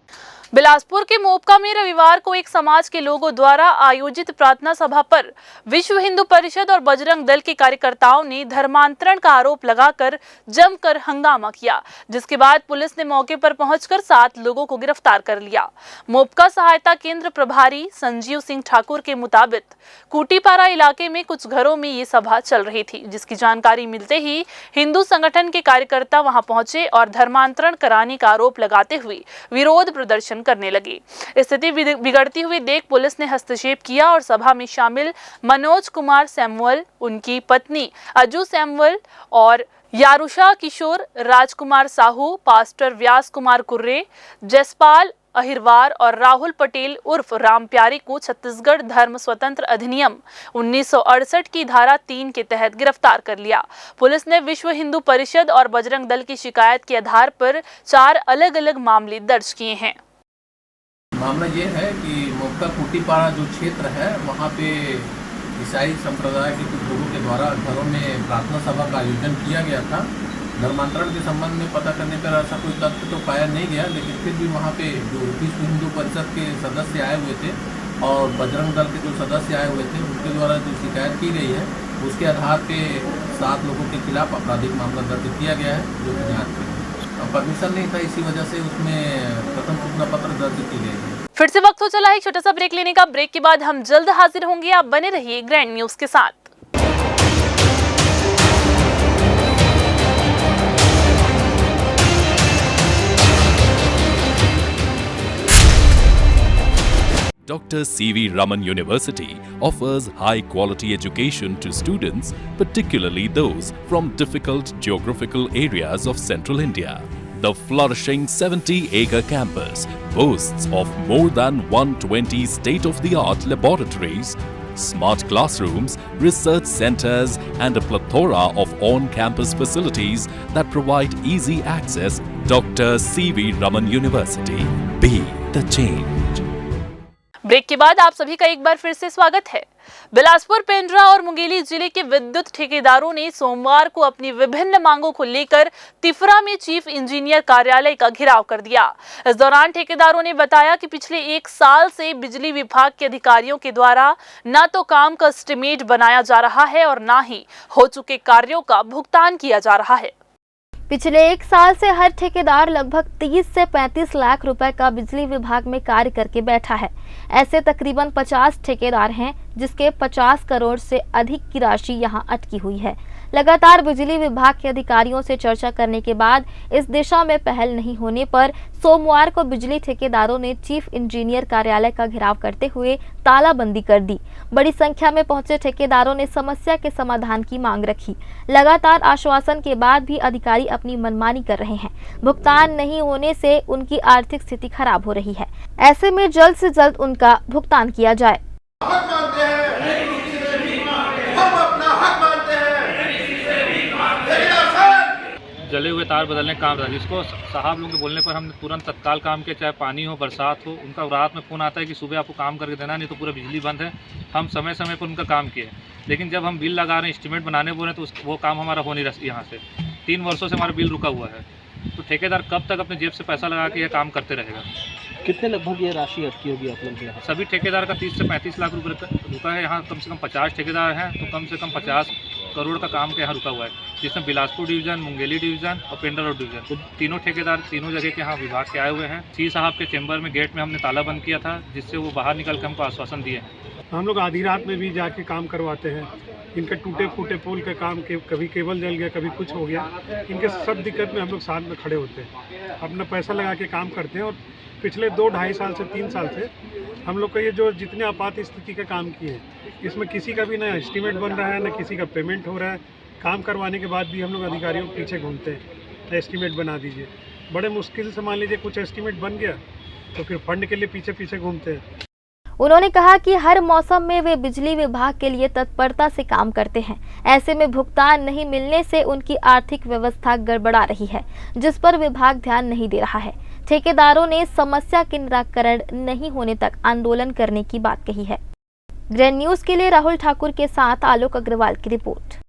बिलासपुर के मोपका में रविवार को एक समाज के लोगों द्वारा आयोजित प्रार्थना सभा पर विश्व हिंदू परिषद और बजरंग दल के कार्यकर्ताओं ने धर्मांतरण का आरोप लगाकर जमकर हंगामा किया, जिसके बाद पुलिस ने मौके पर पहुंचकर 7 लोगों को गिरफ्तार कर लिया। मोपका सहायता केंद्र प्रभारी संजीव सिंह ठाकुर के मुताबिक कुटीपारा इलाके में कुछ घरों में ये सभा चल रही थी, जिसकी जानकारी मिलते ही हिंदू संगठन के कार्यकर्ता वहां पहुंचे और धर्मांतरण कराने का आरोप लगाते हुए विरोध प्रदर्शन करने लगे। स्थिति बिगड़ती हुई देख पुलिस ने हस्तक्षेप किया और सभा में शामिल मनोज कुमार सैमुअल, उनकी पत्नी अजू सैमुअल और यारुषा किशोर, राजकुमार साहू, पास्टर व्यास कुमार कुर्रे, जसपाल अहिरवार और राहुल पटेल उर्फ राम प्यारी को छत्तीसगढ़ धर्म स्वतंत्र अधिनियम 1968 की धारा 3 के तहत गिरफ्तार कर लिया। पुलिस ने विश्व हिंदू परिषद और बजरंग दल की शिकायत के आधार पर 4 अलग-अलग मामले दर्ज किए हैं। मामला ये है कि मोपका कुटीपारा जो क्षेत्र है वहाँ पे ईसाई संप्रदाय के कुछ लोगों के द्वारा घरों में प्रार्थना सभा का आयोजन किया गया था। धर्मांतरण के संबंध में पता करने पर ऐसा कोई तथ्य तो पाया नहीं गया, लेकिन फिर भी वहाँ पे जो विश्व हिंदू परिषद के सदस्य आए हुए थे और बजरंग दल के जो सदस्य आए हुए थे उनके द्वारा जो शिकायत की गई है उसके आधार पे 7 लोगों के खिलाफ आपराधिक मामला दर्ज किया गया है, जो कि जाँच की परमिशन नहीं था, इसी वजह से उसमें प्रथम सूचना पत्र दर्ज की गई है। फिर से वक्त हो चला है छोटा सा ब्रेक लेने का। ब्रेक के बाद हम जल्द हाजिर होंगे, आप बने रहिए ग्रैंड न्यूज के साथ। Dr. C.V. Raman University offers high-quality education to students, particularly those from difficult geographical areas of Central India. The flourishing 70-acre campus boasts of more than 120 state-of-the-art laboratories, smart classrooms, research centers, and a plethora of on-campus facilities that provide easy access. Dr. C.V. Raman University. Be the change. Break के बाद आप सभी का एक बार फिर से स्वागत है। बिलासपुर, पेंड्रा और मुंगेली जिले के विद्युत ठेकेदारों ने सोमवार को अपनी विभिन्न मांगों को लेकर तिफरा में चीफ इंजीनियर कार्यालय का घेराव कर दिया। इस दौरान ठेकेदारों ने बताया कि पिछले 1 साल से बिजली विभाग के अधिकारियों के द्वारा न तो काम का एस्टीमेट बनाया जा रहा है और न ही हो चुके कार्यों का भुगतान किया जा रहा है। पिछले 1 साल से हर ठेकेदार लगभग 30 से 35 लाख रुपए का बिजली विभाग में कार्य करके बैठा है। ऐसे तकरीबन 50 ठेकेदार हैं जिसके 50 करोड़ से अधिक की राशि यहां अटकी हुई है। लगातार बिजली विभाग के अधिकारियों से चर्चा करने के बाद इस दिशा में पहल नहीं होने पर सोमवार को बिजली ठेकेदारों ने चीफ इंजीनियर कार्यालय का घेराव करते हुए तालाबंदी कर दी। बड़ी संख्या में पहुंचे ठेकेदारों ने समस्या के समाधान की मांग रखी। लगातार आश्वासन के बाद भी अधिकारी अपनी मनमानी कर रहे हैं। भुगतान नहीं होने से उनकी आर्थिक स्थिति खराब हो रही है। ऐसे में जल्द से जल्द उनका भुगतान किया जाए। जले हुए तार बदलने का काम था, जिसको साहब लोगों के बोलने पर हमने तुरंत तत्काल काम किया, चाहे पानी हो बरसात हो। उनका रात में फ़ोन आता है कि सुबह आपको काम करके देना, नहीं तो पूरा बिजली बंद है। हम समय समय पर उनका काम किए, लेकिन जब हम बिल लगा रहे हैं, एस्टीमेट बनाने बोल रहे हैं, तो वो काम हमारा हो नहीं रहा। यहाँ से 3 वर्षों से हमारा बिल रुका हुआ है। तो ठेकेदार कब तक अपने जेब से पैसा लगा के यह काम करते रहेगा? कितने लगभग ये राशि अटकी होगी आप लोगों के यहाँ? सभी ठेकेदार का 30 से 35 लाख रुपये रुका है। यहाँ कम से कम 50 ठेकेदार हैं, तो कम से कम 50 करोड़ का काम के यहाँ रुका हुआ है, जिसमें बिलासपुर डिवीज़न, मुंगेली डिवीज़न और पेंड्रा रोड डिवीज़न, तो तीनों ठेकेदार तीनों जगह के यहाँ विभाग के आए हुए हैं। सी साहब के चैम्बर में गेट में हमने ताला बंद किया था, जिससे वो बाहर निकल कर हमको आश्वासन दिए। हम लोग आधी रात में भी जाके काम करवाते हैं। इनके टूटे फूटे पुल के काम के, कभी केबल जल गया, कभी कुछ हो गया, इनके सब दिक्कत में हम लोग साथ में खड़े होते हैं, अपना पैसा लगा के काम करते हैं। और पिछले 2-2.5 साल से 3 साल से हम लोग का ये जो जितने आपात स्थिति के काम किए, इसमें किसी का भी ना एस्टीमेट बन रहा है, ना किसी का पेमेंट हो रहा है। काम करवाने के बाद भी हम लोग अधिकारियों के पीछे घूमते हैं, एस्टीमेट बना दीजिए। बड़े मुश्किल से मान लीजिए कुछ एस्टीमेट बन गया तो फिर फंड के लिए पीछे पीछे घूमते हैं। उन्होंने कहा कि हर मौसम में वे बिजली विभाग के लिए तत्परता से काम करते हैं। ऐसे में भुगतान नहीं मिलने से उनकी आर्थिक व्यवस्था गड़बड़ा रही है, जिस पर विभाग ध्यान नहीं दे रहा है। ठेकेदारों ने समस्या के निराकरण नहीं होने तक आंदोलन करने की बात कही है। ग्रैंड न्यूज के लिए राहुल ठाकुर के साथ आलोक अग्रवाल की report.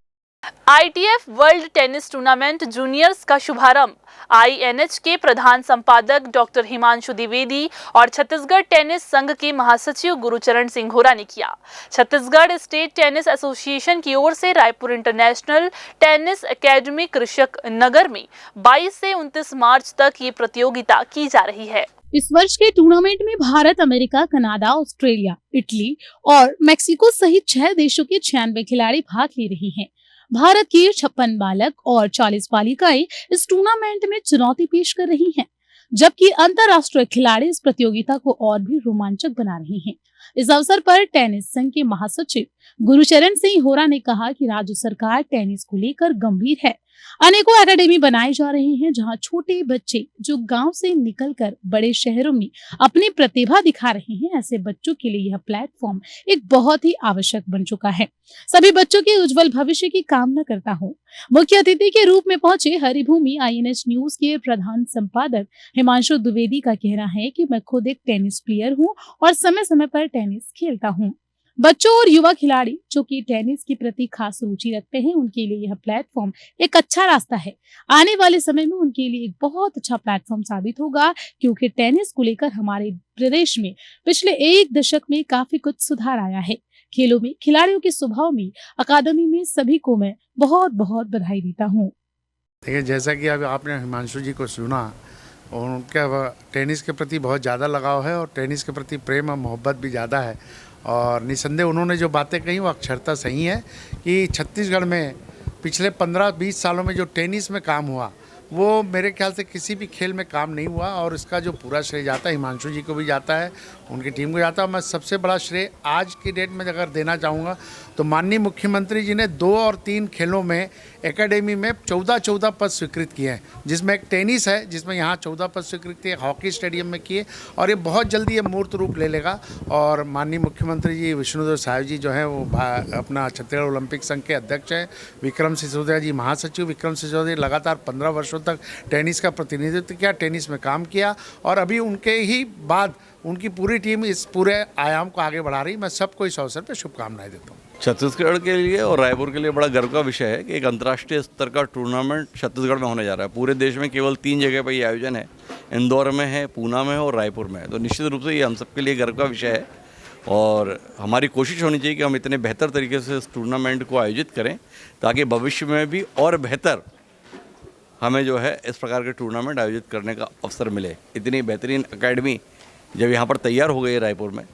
ITF world tennis tournament juniors का शुभारंभ INH के प्रधान संपादक डॉक्टर हिमांशु द्विवेदी और छत्तीसगढ़ टेनिस संघ के महासचिव गुरुचरण सिंह होरा ने किया। छत्तीसगढ़ स्टेट टेनिस एसोसिएशन की ओर से रायपुर इंटरनेशनल टेनिस एकेडमी कृषक नगर में 22 से 29 मार्च तक ये प्रतियोगिता की जा रही है। इस वर्ष के टूर्नामेंट में Bharat, America, Canada, Australia, Italy और मेक्सिको सहित 6 देशों के 96 खिलाड़ी भाग ले रहे हैं। भारत की 56 बालक और 40 बालिकाएं इस टूर्नामेंट में चुनौती पेश कर रही हैं, जबकि अंतर्राष्ट्रीय खिलाड़ी इस प्रतियोगिता को और भी रोमांचक बना रहे हैं। इस अवसर पर टेनिस संघ के महासचिव गुरुचरण सिंह होरा ने कहा कि राज्य सरकार टेनिस को लेकर गंभीर है। अनेकों एकेडमी बनाए जा रहे हैं, जहां छोटे बच्चे जो गांव से निकलकर बड़े शहरों में अपनी प्रतिभा दिखा रहे हैं, ऐसे बच्चों के लिए यह प्लेटफॉर्म एक बहुत ही आवश्यक बन चुका है। सभी बच्चों के उज्जवल भविष्य की कामना करता हूँ। मुख्य अतिथि के रूप में पहुंचे हरिभूमि INH न्यूज के प्रधान संपादक हिमांशु द्विवेदी का कहना है कि मैं खुद एक टेनिस प्लेयर हूँ और समय समय पर टेनिस खेलता हूँ। बच्चों और युवा खिलाड़ी जो कि टेनिस के प्रति खास रुचि रखते हैं, उनके लिए यह प्लेटफॉर्म एक अच्छा रास्ता है। आने वाले समय में उनके लिए एक बहुत अच्छा प्लेटफॉर्म साबित होगा, क्योंकि टेनिस को लेकर हमारे प्रदेश में पिछले 1 दशक में काफी कुछ सुधार आया है। खेलों में खिलाड़ियों के स्वभाव में, अकादमी में सभी को मैं बहुत बहुत बधाई देता हूँ। देखिए, जैसा कि अभी आपने हिमांशु जी को सुना, और उनका टेनिस के प्रति बहुत ज़्यादा लगाव है और टेनिस के प्रति प्रेम और मोहब्बत भी ज़्यादा है। और निसंदेह उन्होंने जो बातें कही वो अक्षरता सही है कि छत्तीसगढ़ में पिछले 15-20 सालों में जो टेनिस में काम हुआ, वो मेरे ख्याल से किसी भी खेल में काम नहीं हुआ। और इसका जो पूरा श्रेय जाता है हिमांशु जी को भी जाता है, उनकी टीम को जाता है। मैं सबसे बड़ा श्रेय आज की डेट में अगर देना चाहूँगा तो माननीय मुख्यमंत्री जी ने 2 और 3 खेलों में एकेडमी में 14 पद स्वीकृत किए हैं, जिसमें एक टेनिस है जिसमें यहाँ 14 पद स्वीकृत किए, हॉकी स्टेडियम में किए, और ये बहुत जल्दी ये मूर्त रूप ले लेगा। और माननीय मुख्यमंत्री जी विष्णुदेव साय जी जो हैं वो अपना छत्तीसगढ़ ओलंपिक संघ के अध्यक्ष हैं, विक्रम सिसोदिया जी महासचिव। विक्रम सिसोदिया लगातार 15 वर्षों तक टेनिस का प्रतिनिधित्व किया, टेनिस में काम किया, और अभी उनके ही बाद उनकी पूरी टीम इस पूरे आयाम को आगे बढ़ा रही। मैं सबको इस अवसर पर शुभकामनाएं देता हूँ। छत्तीसगढ़ के लिए और रायपुर के लिए बड़ा गर्व का विषय है कि एक अंतर्राष्ट्रीय स्तर का टूर्नामेंट छत्तीसगढ़ में होने जा रहा है। पूरे देश में केवल 3 जगह पर ये आयोजन है, इंदौर में है, पूना में है और रायपुर में है। तो निश्चित रूप से ये हम सबके लिए गर्व का विषय है और हमारी कोशिश होनी चाहिए कि हम इतने बेहतर तरीके से इस टूर्नामेंट को आयोजित करें ताकि भविष्य में भी और बेहतर हमें जो है इस प्रकार के टूर्नामेंट आयोजित करने का अवसर मिले। इतनी बेहतरीन एकेडमी जब यहाँ पर तैयार हो गई है रायपुर में,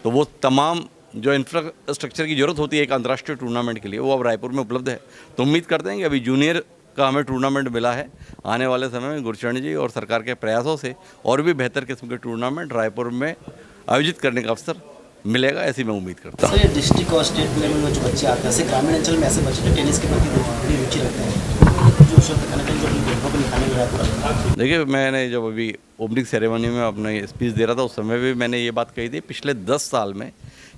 तो वो तमाम जो इंफ्रास्ट्रक्चर की ज़रूरत होती है एक अंतर्राष्ट्रीय टूर्नामेंट के लिए, वो अब रायपुर में उपलब्ध है। तो उम्मीद करते हैं कि अभी जूनियर का हमें टूर्नामेंट मिला है, आने वाले समय में गुरुचरण जी और सरकार के प्रयासों से और भी बेहतर किस्म के टूर्नामेंट रायपुर में आयोजित करने का अवसर मिलेगा, ऐसी मैं उम्मीद करता हूँ। सर, ये डिस्ट्रिक्ट और स्टेट लेवल में जो बच्चे आते हैं, ऐसे ग्रामीण अंचल में ऐसे बच्चे टेनिस के प्रति बड़ी रुचि रखते हैं, देखिए, मैंने जब अभी ओपनिंग सेरेमनी में अपना स्पीच दे रहा था उस समय भी मैंने ये बात कही थी, पिछले 10 साल में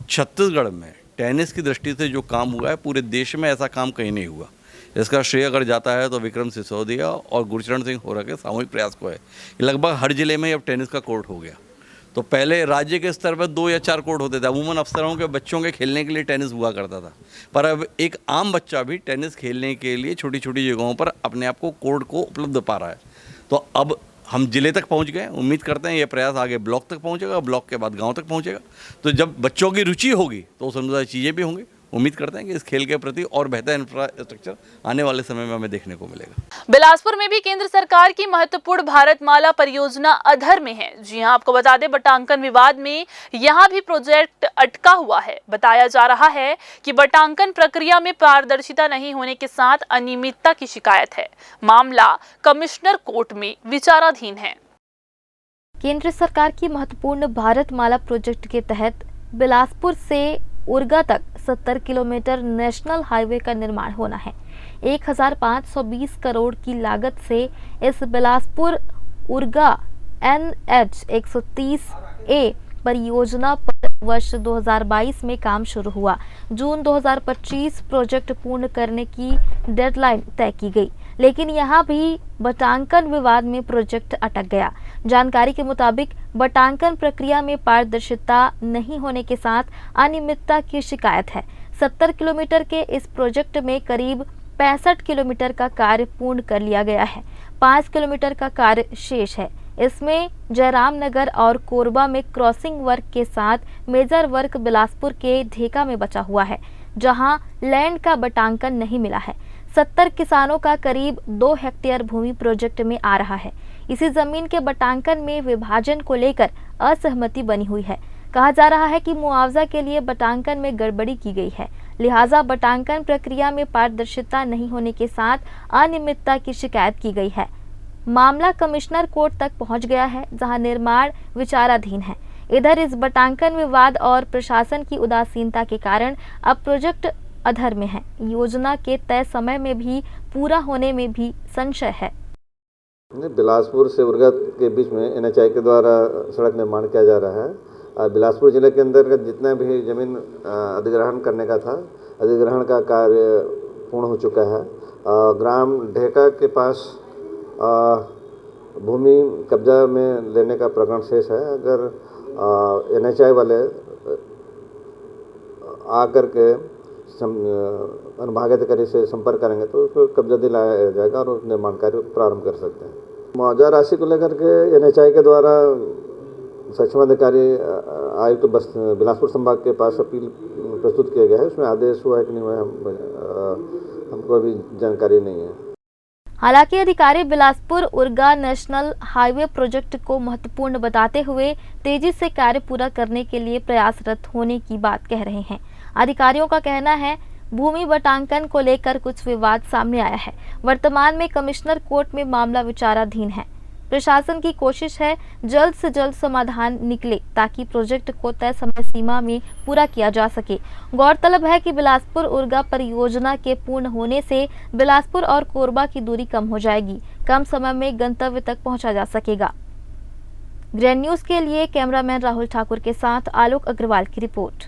छत्तीसगढ़ में टेनिस की दृष्टि से जो काम हुआ है पूरे देश में ऐसा काम कहीं नहीं हुआ। इसका श्रेय अगर जाता है तो विक्रम सिसोदिया और गुरुचरण सिंह होरा के सामूहिक प्रयास को है। लगभग हर जिले में अब टेनिस का कोर्ट हो गया। तो पहले राज्य के स्तर पर 2 या 4 कोर्ट होते थे, अमूमन अफसरों के बच्चों के खेलने के लिए टेनिस हुआ करता था, पर अब एक आम बच्चा भी टेनिस खेलने के लिए छोटी छोटी जगहों पर अपने आप को कोर्ट को उपलब्ध पा रहा है। तो अब हम जिले तक पहुंच गए, उम्मीद करते हैं ये प्रयास आगे ब्लॉक तक पहुंचेगा, ब्लॉक के बाद गांव तक पहुंचेगा। तो जब बच्चों की रुचि होगी तो उस अनुसार चीज़ें भी होंगी। उम्मीद करते हैं कि इस खेल के प्रति और बेहतर इंफ्रास्ट्रक्चर आने वाले समय में हमें देखने को मिलेगा। बिलासपुर में भी केंद्र सरकार की महत्वपूर्ण भारतमाला परियोजना अधर में है। जी हां, आपको बता दें, बटांकन विवाद में यहां भी प्रोजेक्ट अटका हुआ है। बताया जा रहा है कि बटांकन प्रक्रिया में पारदर्शिता नहीं होने के साथ अनियमितता की शिकायत है। मामला कमिश्नर कोर्ट में विचाराधीन है। केंद्र सरकार की महत्वपूर्ण भारतमाला प्रोजेक्ट के तहत बिलासपुर से उर्गा तक 70 किलोमीटर नेशनल हाईवे का निर्माण होना है। 1520 करोड़ की लागत से इस बिलासपुर उर्गा NH 130A परियोजना पर वर्ष 2022 में काम शुरू हुआ। जून 2025 प्रोजेक्ट पूर्ण करने की डेडलाइन तय की गई, लेकिन यहां भी बटांकन विवाद में प्रोजेक्ट अटक गया। जानकारी के मुताबिक बटांकन प्रक्रिया में पारदर्शिता नहीं होने के साथ अनियमितता की शिकायत है। 70 किलोमीटर के इस प्रोजेक्ट में करीब 65 किलोमीटर का कार्य पूर्ण कर लिया गया है। 5 किलोमीटर का कार्य शेष है। इसमें जयराम नगर और कोरबा में क्रॉसिंग वर्क के साथ मेजर वर्क बिलासपुर के ढेका में बचा हुआ है, जहां लैंड का बटांकन नहीं मिला है। 70 किसानों का करीब 2 हेक्टेयर भूमि प्रोजेक्ट में आ रहा है। इसी जमीन के बटांकन में विभाजन को लेकर असहमति बनी हुई है। कहा जा रहा है कि मुआवजा के लिए बटांकन में गड़बड़ी की गई है, लिहाजा बटांकन प्रक्रिया में पारदर्शिता नहीं होने के साथ अनियमितता की शिकायत की गई है। मामला कमिश्नर कोर्ट तक पहुंच गया है, जहां निर्माण विचाराधीन है। इधर इस बटांकन विवाद और प्रशासन की उदासीनता के कारण अब प्रोजेक्ट अधर में है। योजना के तय समय में भी पूरा होने में भी संशय है। बिलासपुर से उरगा के बीच में NHI के द्वारा सड़क निर्माण किया जा रहा है। बिलासपुर जिले के अंतर्गत जितना भी जमीन अधिग्रहण करने का था, अधिग्रहण का कार्य पूर्ण हो चुका है। ग्राम ढेका के पास भूमि कब्जा में लेने का प्रकरण शेष है। अगर NHI वाले आकर के अनुभाग अधिकारी से संपर्क करेंगे तो उसको कब्जा दिलाया जाएगा और निर्माण कार्य प्रारंभ कर सकते हैं। मुआवजा राशि को लेकर के NHI के द्वारा सक्षम अधिकारी आयुक्त बिलासपुर संभाग के पास अपील प्रस्तुत किया गया है। उसमें आदेश हुआ है कि नहीं हुआ हमको अभी जानकारी नहीं है। हालांकि अधिकारी बिलासपुर उरगा नेशनल हाईवे प्रोजेक्ट को महत्वपूर्ण बताते हुए तेजी से कार्य पूरा करने के लिए प्रयासरत होने की बात कह रहे हैं। अधिकारियों का कहना है भूमि बटांकन को लेकर कुछ विवाद सामने आया है। वर्तमान में कमिश्नर कोर्ट में मामला विचाराधीन है। प्रशासन की कोशिश है जल्द से जल्द समाधान निकले ताकि प्रोजेक्ट को तय समय सीमा में पूरा किया जा सके। गौरतलब है कि बिलासपुर उरगा परियोजना के पूर्ण होने से बिलासपुर और कोरबा की दूरी कम हो जाएगी। कम समय में गंतव्य तक पहुंचा जा सकेगा। ग्रैंड न्यूज के लिए कैमरामैन राहुल ठाकुर के साथ आलोक अग्रवाल की रिपोर्ट।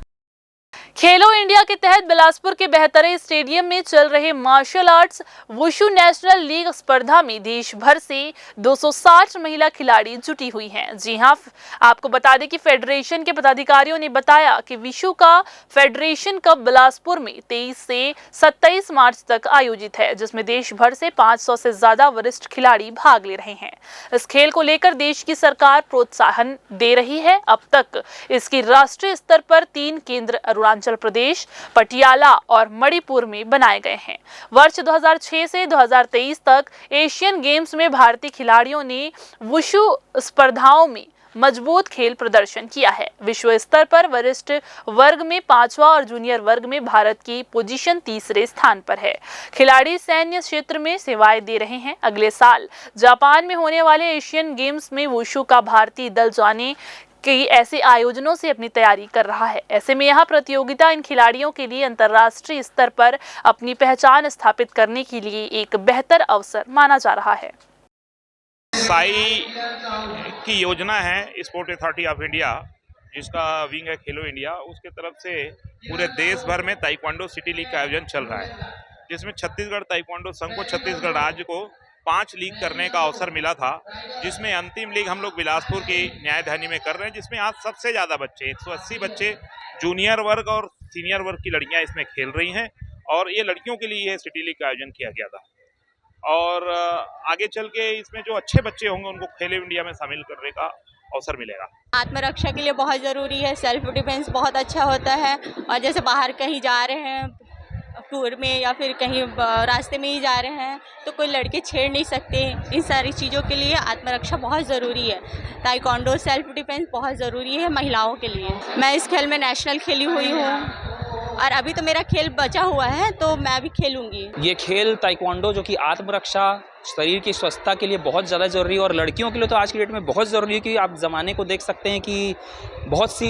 खेलो इंडिया के तहत बिलासपुर के बेहतरीन स्टेडियम में चल रहे martial arts wushu national league स्पर्धा में देश भर से 260 महिला खिलाड़ी जुटी हुई हैं। जी हां, आपको बता दें कि फेडरेशन के पदाधिकारियों ने बताया कि विशु का फेडरेशन कप बिलासपुर में 23 से 27 मार्च तक आयोजित है, जिसमें देश भर से 500 से ज्यादा वरिष्ठ खिलाड़ी भाग ले रहे हैं। इस खेल को लेकर देश की सरकार प्रोत्साहन दे रही है। अब तक इसकी राष्ट्रीय स्तर पर 3 केंद्र अरुणाचल प्रदेश, पटियाला और मणिपुर में बनाए गए हैं। वर्ष 2006 से 2023 तक एशियन गेम्स में भारतीय खिलाड़ियों ने वुशु स्पर्धाओं में मजबूत खेल प्रदर्शन किया है। विश्व स्तर पर वरिष्ठ वर्ग में 5वां और जूनियर वर्ग में भारत की पोजीशन 3रे स्थान पर है। खिलाड़ी सैन्य क्षेत्र में सेवाएं दे रहे हैं। अगले साल जापान में होने वाले एशियन गेम्स में वुशु का भारतीय दल जाने कई ऐसे आयोजनों से अपनी तैयारी कर रहा है। ऐसे में यह प्रतियोगिता इन खिलाड़ियों के लिए अंतर्राष्ट्रीय स्तर पर अपनी पहचान स्थापित करने के लिए एक बेहतर अवसर माना जा रहा है। साई की योजना है स्पोर्ट अथॉरिटी ऑफ इंडिया, जिसका विंग है खेलो इंडिया, उसके तरफ से पूरे देश भर में ताइक्वांडो सिटी लीग का आयोजन चल रहा है, जिसमें छत्तीसगढ़ ताइक्वांडो संघ को छत्तीसगढ़ राज्य को 5 लीग करने का अवसर मिला था, जिसमें अंतिम लीग हम लोग बिलासपुर की न्यायधानी में कर रहे हैं, जिसमें आज सबसे ज़्यादा बच्चे 180 बच्चे जूनियर वर्ग और सीनियर वर्ग की लड़कियां इसमें खेल रही हैं और ये लड़कियों के लिए यह सिटी लीग का आयोजन किया गया था। और आगे चल के इसमें जो अच्छे बच्चे होंगे उनको खेलो इंडिया में शामिल करने का अवसर मिलेगा। आत्मरक्षा के लिए बहुत ज़रूरी है, सेल्फ डिफेंस बहुत अच्छा होता है। और जैसे बाहर कहीं जा रहे हैं टूर में या फिर कहीं रास्ते में ही जा रहे हैं तो कोई लड़के छेड़ नहीं सकते। इन सारी चीज़ों के लिए आत्मरक्षा बहुत ज़रूरी है। ताइक्वांडो सेल्फ डिफेंस बहुत ज़रूरी है महिलाओं के लिए। मैं इस खेल में नेशनल खेली हुई हूँ और अभी तो मेरा खेल बचा हुआ है तो मैं भी खेलूँगी। ये खेल ताइक्वांडो जो कि आत्मरक्षा, शरीर की स्वस्थता के लिए बहुत ज़्यादा ज़रूरी है और लड़कियों के लिए तो आज की डेट में बहुत ज़रूरी है कि आप ज़माने को देख सकते हैं कि बहुत सी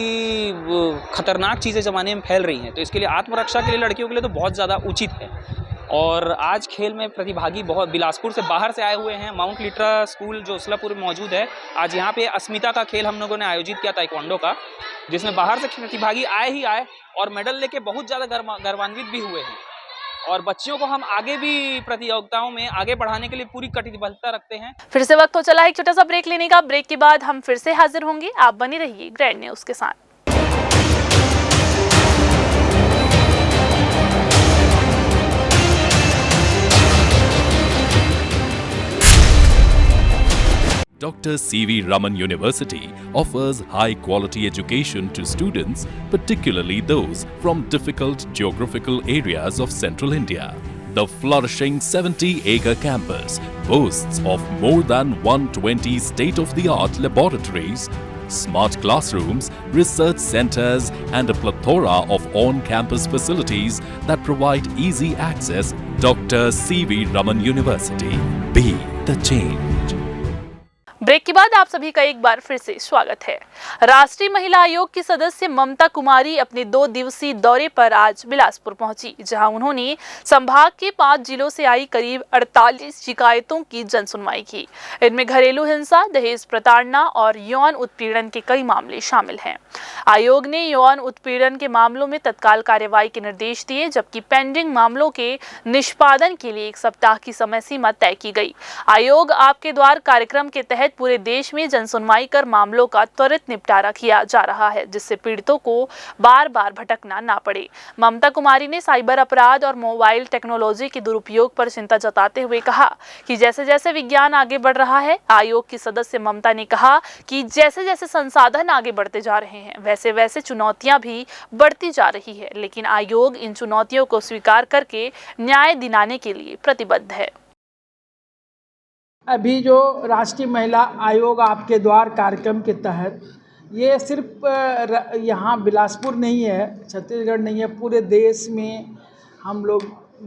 खतरनाक चीज़ें ज़माने में फैल रही हैं, तो इसके लिए आत्मरक्षा के लिए लड़कियों के लिए तो बहुत ज़्यादा उचित है। और आज खेल में प्रतिभागी बहुत बिलासपुर से बाहर से आए हुए हैं। माउंट लिट्रा स्कूल जो उसलापुर में मौजूद है, आज यहाँ पे अस्मिता का खेल हम लोगों ने आयोजित किया ताइक्वांडो का, जिसमें बाहर से प्रतिभागी आए और मेडल लेके बहुत ज़्यादा गौरवान्वित भी हुए हैं। और बच्चियों को हम आगे भी प्रतियोगिताओं में आगे बढ़ाने के लिए पूरी कटिबद्धता रखते हैं। फिर से वक्त हो चला है एक छोटा सा ब्रेक लेने का। ब्रेक के बाद हम फिर से हाजिर होंगे। आप बने रहिए ग्रैंड न्यूज़ के साथ। Dr. C.V. Raman University offers high-quality education to students, particularly those from difficult geographical areas of Central India. The flourishing 70-acre campus boasts of more than 120 state-of-the-art laboratories, smart classrooms, research centers, and a plethora of on-campus facilities that provide easy access. Dr. C.V. Raman University. Be the change. Break के बाद आप सभी का एक बार फिर से स्वागत है। राष्ट्रीय महिला आयोग की सदस्य ममता कुमारी अपने 2 दिवसीय दौरे पर आज बिलासपुर पहुंची, जहां उन्होंने संभाग के 5 जिलों से आई करीब 48 शिकायतों की जनसुनवाई की। इनमें घरेलू हिंसा, दहेज प्रताड़ना और यौन उत्पीड़न के कई मामले शामिल हैं। आयोग ने यौन उत्पीड़न के मामलों में तत्काल कार्रवाई के निर्देश दिए, जबकि पेंडिंग मामलों के निष्पादन के लिए 1 सप्ताह की समय सीमा तय की गई। आयोग आपके द्वार कार्यक्रम के तहत पूरे देश में जनसुनवाई कर मामलों का त्वरित निपटारा किया जा रहा है, जिससे पीड़ितों को बार बार भटकना ना पड़े। ममता कुमारी ने साइबर अपराध और मोबाइल टेक्नोलॉजी के दुरुपयोग पर चिंता जताते हुए कहा कि जैसे जैसे विज्ञान आगे बढ़ रहा है, आयोग की सदस्य ममता ने कहा कि जैसे जैसे संसाधन आगे बढ़ते जा रहे हैं, वैसे वैसे चुनौतियां भी बढ़ती जा रही है, लेकिन आयोग इन चुनौतियों को स्वीकार करके न्याय दिलाने के लिए प्रतिबद्ध है। अभी जो राष्ट्रीय महिला आयोग आपके द्वार कार्यक्रम के तहत ये सिर्फ यहाँ बिलासपुर नहीं है, छत्तीसगढ़ नहीं है, पूरे देश में हम लोग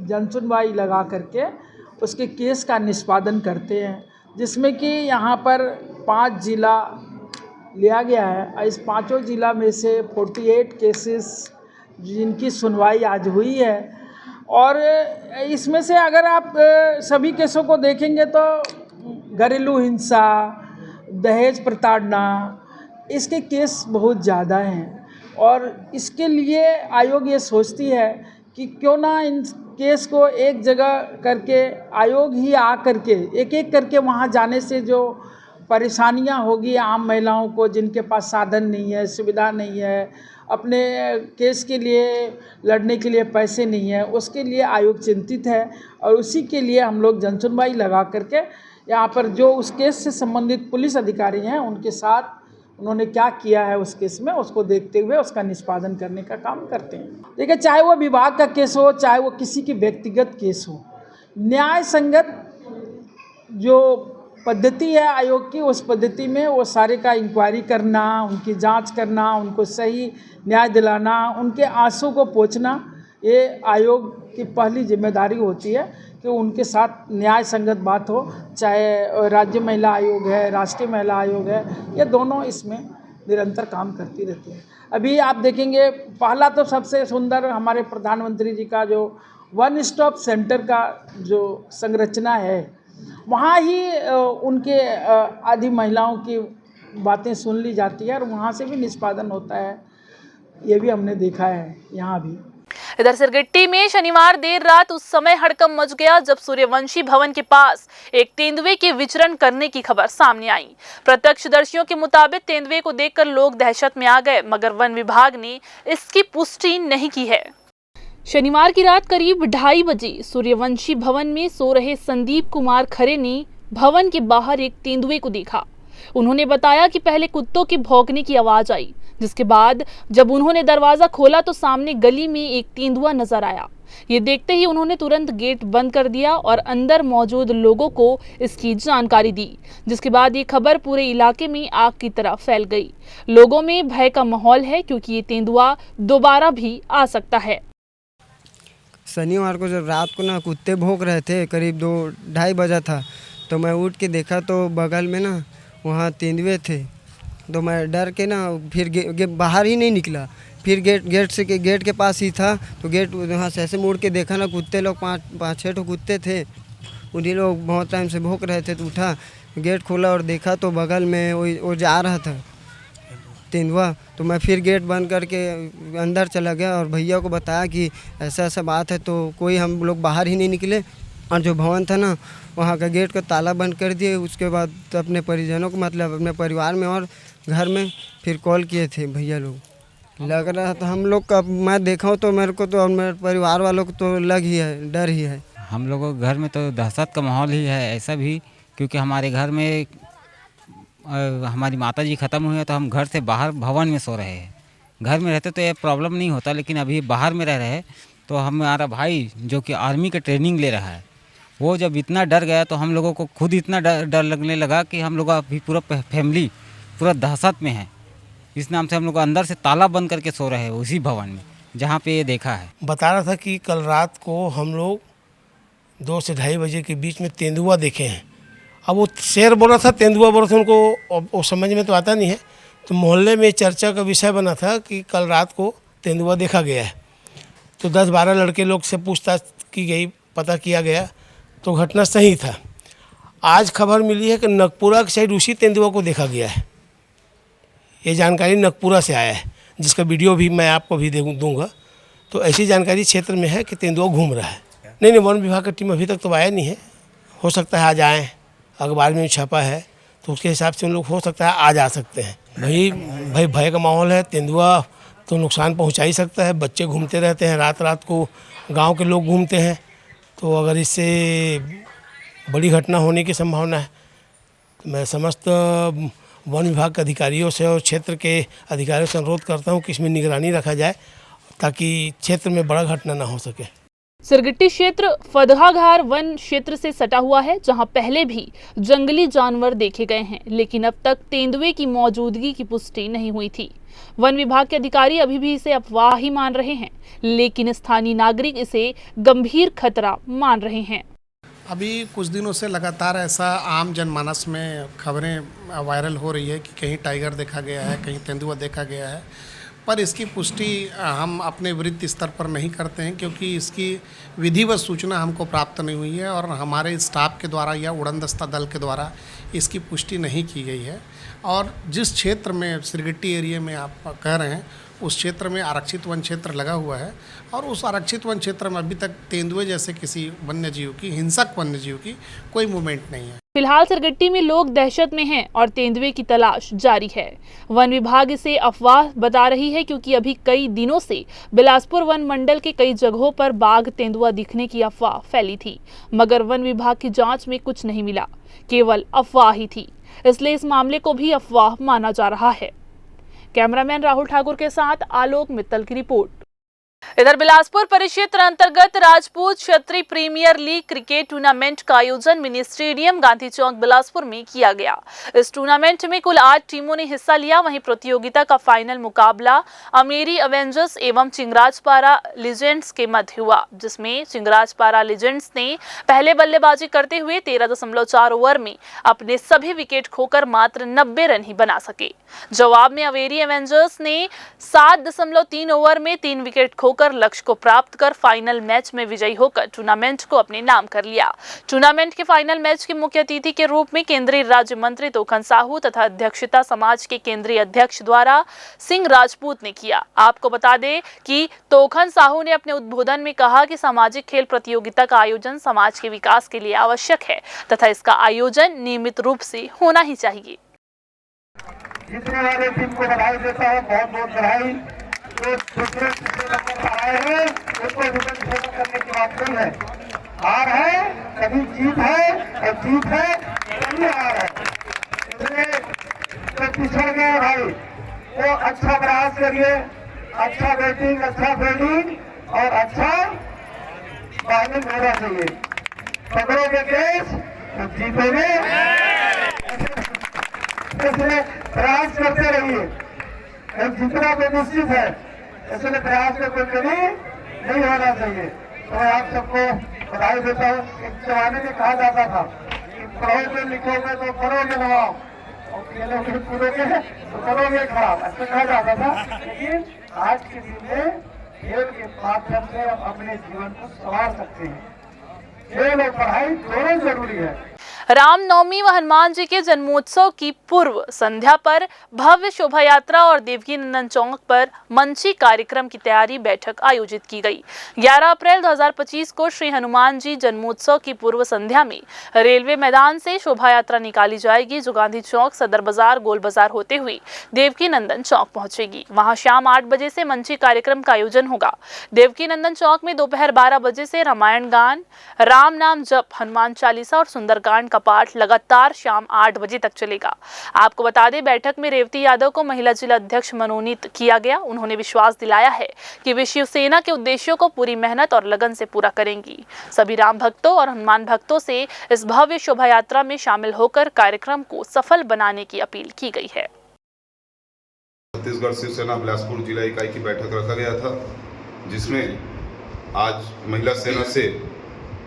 जनसुनवाई लगा करके उसके केस का निष्पादन करते हैं, जिसमें कि यहाँ पर 5 जिला लिया गया है। इस 5 जिला में से 48 केसेस जिनकी सुनवाई आज हुई है, और इसमें से अगर आप सभी केसों को देखेंगे तो घरेलू हिंसा, दहेज प्रताड़ना, इसके केस बहुत ज़्यादा हैं। और इसके लिए आयोग ये सोचती है कि क्यों ना इन केस को एक जगह करके आयोग ही आ करके एक एक करके वहाँ जाने से जो परेशानियाँ होगी आम महिलाओं को, जिनके पास साधन नहीं है, सुविधा नहीं है, अपने केस के लिए लड़ने के लिए पैसे नहीं है, उसके लिए आयोग चिंतित है। और उसी के लिए हम लोग जनसुनवाई लगा करके यहाँ पर जो उस केस से संबंधित पुलिस अधिकारी हैं उनके साथ उन्होंने क्या किया है उस केस में, उसको देखते हुए उसका निष्पादन करने का काम करते हैं। देखिए, चाहे वो विभाग का केस हो, चाहे वो किसी की व्यक्तिगत केस हो, न्याय संगत जो पद्धति है आयोग की, उस पद्धति में वो सारे का इंक्वायरी करना, उनकी जांच करना, उनको सही न्याय दिलाना, उनके आंसू को पोंछना, ये आयोग की पहली जिम्मेदारी होती है कि उनके साथ न्याय संगत बात हो। चाहे राज्य महिला आयोग है, राष्ट्रीय महिला आयोग है, ये दोनों इसमें निरंतर काम करती रहती है। अभी आप देखेंगे, पहला तो सबसे सुंदर हमारे प्रधानमंत्री जी का जो 1 स्टॉप सेंटर का जो संरचना है, वहाँ ही उनके आदि महिलाओं की बातें सुन ली जाती है और वहाँ से भी निष्पादन होता है। ये भी हमने देखा है यहाँ भी। इधर सिरगिट्टी में शनिवार देर रात उस समय हड़कंप मच गया जब सूर्यवंशी भवन के पास एक तेंदुए के विचरण करने की खबर सामने आई। प्रत्यक्षदर्शियों के मुताबिक तेंदुए को देखकर लोग दहशत में आ गए, मगर वन विभाग ने इसकी पुष्टि नहीं की है। शनिवार की रात करीब 2:30 बजे सूर्यवंशी भवन में सो रहे संदीप कुमार खरे ने भवन के बाहर एक तेंदुए को देखा। उन्होंने बताया कि पहले कुत्तों के भौंकने की आवाज आई, जिसके बाद जब उन्होंने दरवाजा खोला तो सामने गली में एक तेंदुआ नजर आया। ये देखते ही उन्होंने तुरंत गेट बंद कर दिया और अंदर मौजूद लोगों को इसकी जानकारी दी, जिसके बाद ये खबर पूरे इलाके में आग की तरह फैल गई। लोगों में भय का माहौल है क्योंकि ये तेंदुआ दोबारा भी आ सकता है। शनिवार को जब रात को ना कुत्ते भौंक रहे थे, करीब 2-2:30 बजा था, तो मैं उठ के देखा तो बगल में ना वहाँ तेंदुए थे। तो मैं डर के ना फिर बाहर ही नहीं निकला, फिर गेट के पास ही था, तो गेट वहाँ से ऐसे मुड़ के देखा ना, कुत्ते लोग 5-6 कुत्ते थे, उन्हीं लोग बहुत टाइम से भौंक रहे थे। तो उठा, गेट खोला और देखा तो बगल में वो जा रहा था तेंदुआ। तो मैं फिर गेट बंद करके अंदर चला गया और भैया को बताया कि ऐसा ऐसा बात है। तो कोई हम लोग बाहर ही नहीं निकले, और जो भवन था ना, वहाँ का गेट का ताला बंद कर दिए। उसके बाद तो अपने परिजनों को, मतलब अपने परिवार में और घर में फिर कॉल किए थे भैया लोग। लग रहा था हम लोग का, मैं देखा हूँ तो मेरे को तो और मेरे परिवार वालों को तो लग ही है, डर ही है। हम लोगों के घर में तो दहशत का माहौल ही है ऐसा भी, क्योंकि हमारे घर में हमारी माता जी ख़त्म हुई है, तो हम घर से बाहर भवन में सो रहे हैं। घर में रहते तो ये प्रॉब्लम नहीं होता, लेकिन अभी बाहर में रह रहे हैं। तो हमारा भाई जो कि आर्मी का ट्रेनिंग ले रहा है, वो जब इतना डर गया तो हम लोगों को खुद इतना डर लगने लगा कि हम लोग अभी पूरा फैमिली पूरा दहशत में है। इस नाम से हम लोग अंदर से ताला बंद करके सो रहे हैं उसी भवन में जहाँ पे ये देखा है। बता रहा था कि कल रात को हम लोग 2 से 2:30 बजे के बीच में तेंदुआ देखे हैं। अब वो शेर बोला था, तेंदुआ बोला था, उनको वो समझ में तो आता नहीं है। तो मोहल्ले में चर्चा का विषय बना था कि कल रात को तेंदुआ देखा गया है। तो 10-12 लड़के लोग से पूछताछ की गई, पता किया गया तो घटना सही था। आज खबर मिली है कि नगपुरा के साइड उसी तेंदुआ को देखा गया है। ये जानकारी नगपुरा से आया है, जिसका वीडियो भी मैं आपको भी दूंगा। तो ऐसी जानकारी क्षेत्र में है कि तेंदुआ घूम रहा है। नहीं, वन विभाग की टीम अभी तक तो आया नहीं है। हो सकता है आज आएँ, अखबार में छपा है तो उसके हिसाब से उन लोग हो सकता है आज आ सकते हैं। भाई भय का माहौल है। तेंदुआ तो नुकसान पहुंचा ही सकता है। बच्चे घूमते रहते हैं, रात को गांव के लोग घूमते हैं। तो अगर इससे बड़ी घटना होने की संभावना है, तो मैं समस्त वन विभाग के अधिकारियों से और क्षेत्र के अधिकारियों से अनुरोध करता हूं कि इसमें निगरानी रखा जाए, ताकि क्षेत्र में बड़ा घटना ना हो सके। सिरगिट्टी क्षेत्र फदहाघार वन क्षेत्र से सटा हुआ है, जहां पहले भी जंगली जानवर देखे गए हैं, लेकिन अब तक तेंदुए की मौजूदगी की पुष्टि नहीं हुई थी। वन विभाग के अधिकारी अभी भी इसे अफवाह ही मान रहे हैं, लेकिन स्थानीय नागरिक इसे गंभीर खतरा मान रहे हैं। अभी कुछ दिनों से लगातार ऐसा आम जनमानस में खबरें वायरल हो रही है कि कहीं टाइगर देखा गया है, कहीं तेंदुआ देखा गया है, पर इसकी पुष्टि हम अपने वृत्त स्तर पर नहीं करते हैं, क्योंकि इसकी विधिवत सूचना हमको प्राप्त नहीं हुई है और हमारे स्टाफ के द्वारा या उड़नदस्ता दल के द्वारा इसकी पुष्टि नहीं की गई है। और जिस क्षेत्र में सिरगिट्टी एरिया में आप कह रहे हैं, उस क्षेत्र में आरक्षित वन क्षेत्र लगा हुआ है और उस आरक्षित वन क्षेत्र में अभी तक तेंदुए जैसे किसी वन्यजीव की, हिंसक वन्यजीव की कोई मूवमेंट नहीं है। फिलहाल सिरगिट्टी में लोग दहशत में हैं और तेंदुए की तलाश जारी है। वन विभाग इसे अफवाह बता रही है, क्योंकि अभी कई दिनों से बिलासपुर वन मंडल के कई जगहों पर बाघ तेंदुआ दिखने की अफवाह फैली थी, मगर वन विभाग की जांच में कुछ नहीं मिला, केवल अफवाह ही थी। इसलिए इस मामले को भी अफवाह माना जा रहा है। कैमरामैन राहुल ठाकुर के साथ आलोक मित्तल की रिपोर्ट। इधर बिलासपुर परिक्षेत्र अंतर्गत राजपूत क्षत्रिय प्रीमियर लीग क्रिकेट टूर्नामेंट का आयोजन मिनी स्टेडियम गांधी चौक बिलासपुर में किया गया। इस टूर्नामेंट में कुल 8 टीमों ने हिस्सा लिया। वहीं प्रतियोगिता का फाइनल मुकाबला अमेरी एवेंजर्स एवं चिंगराजपारा लीजेंड्स के मध्य हुआ, जिसमें चिंगराजपारा लीजेंड्स ने पहले बल्लेबाजी करते हुए 13.4 ओवर में अपने सभी विकेट खोकर मात्र 90 रन ही बना सके। जवाब में अमेरी एवेंजर्स ने 7.3 ओवर में 3 विकेट खोकर लक्ष्य को प्राप्त कर फाइनल मैच में विजयी होकर टूर्नामेंट को अपने नाम कर लिया। टूर्नामेंट के फाइनल मैच के मुख्य अतिथि के रूप में केंद्रीय राज्य मंत्री तोखन साहू तथा अध्यक्षता समाज के केंद्रीय अध्यक्ष द्वारा सिंह राजपूत ने किया। आपको बता दें कि तोखन साहू ने अपने उद्बोधन में कहा कि सामाजिक खेल प्रतियोगिता का आयोजन समाज के विकास के लिए आवश्यक है तथा इसका आयोजन नियमित रूप से होना ही चाहिए। जीतने वाले टीम को बधाई देता हूं, बहुत बहुत बधाई। जो दूसरे नंबर आए हैं उनको विजन घोषित करने की बात नहीं है। हार है कभी जीत है और जीत है कभी हार है। इसलिए जो पिछड़ गए भाई वो अच्छा प्रयास करिए, अच्छा बैटिंग, अच्छा फील्डिंग और अच्छा बॉलिंग होना चाहिए। पकड़ोगे केस तो जीतोगे, इसलिए प्रयास करते रहिए। जीतना तो निश्चित है, इसलिए प्रयास में कोई कमी नहीं होना चाहिए। तो मैं आप सबको बधाई देता हूँ। एक जमाने में कहा जाता था कि पढ़ोगे लिखोगे तो पढ़ोगे नवाब, और खेलोगे कूदोगे तो करोगे खराब, ऐसा कहा जाता था। लेकिन आज के दिन में खेल के माध्यम से हम अपने जीवन को संवार सकते हैं। खेल और पढ़ाई दोनों जरूरी है। रामनवमी व हनुमान जी के जन्मोत्सव की पूर्व संध्या पर भव्य शोभा यात्रा और देवकी नंदन चौक पर मंची कार्यक्रम की तैयारी बैठक आयोजित की गई। 11 अप्रैल 2025 को श्री हनुमान जी जन्मोत्सव की पूर्व संध्या में रेलवे मैदान से शोभा यात्रा निकाली जाएगी, जो गांधी चौक, सदर बाजार, गोल बाजार होते हुए देवकी नंदन चौक पहुंचेगी। वहां शाम 8 बजे से मंची कार्यक्रम का आयोजन होगा। देवकी नंदन चौक में दोपहर 12 बजे से रामायण गान, राम नाम जप, हनुमान चालीसा और सुंदरकांड का पाठ लगातार शाम 8 बजे तक चलेगा। आपको बता दें, बैठक में रेवती यादव को महिला जिला अध्यक्ष मनोनीत किया गया। उन्होंने विश्वास दिलाया है कि वे शिवसेना के उद्देश्यों को पूरी मेहनत और लगन से पूरा करेंगी। सभी राम भक्तों और हनुमान भक्तों से इस भव्य शोभा यात्रा में शामिल होकर कार्यक्रम को सफल बनाने की अपील की गई है। छत्तीसगढ़ शिवसेना बिलासपुर जिला इकाई की बैठक रखा गया था, जिसमें आज महिला सेना से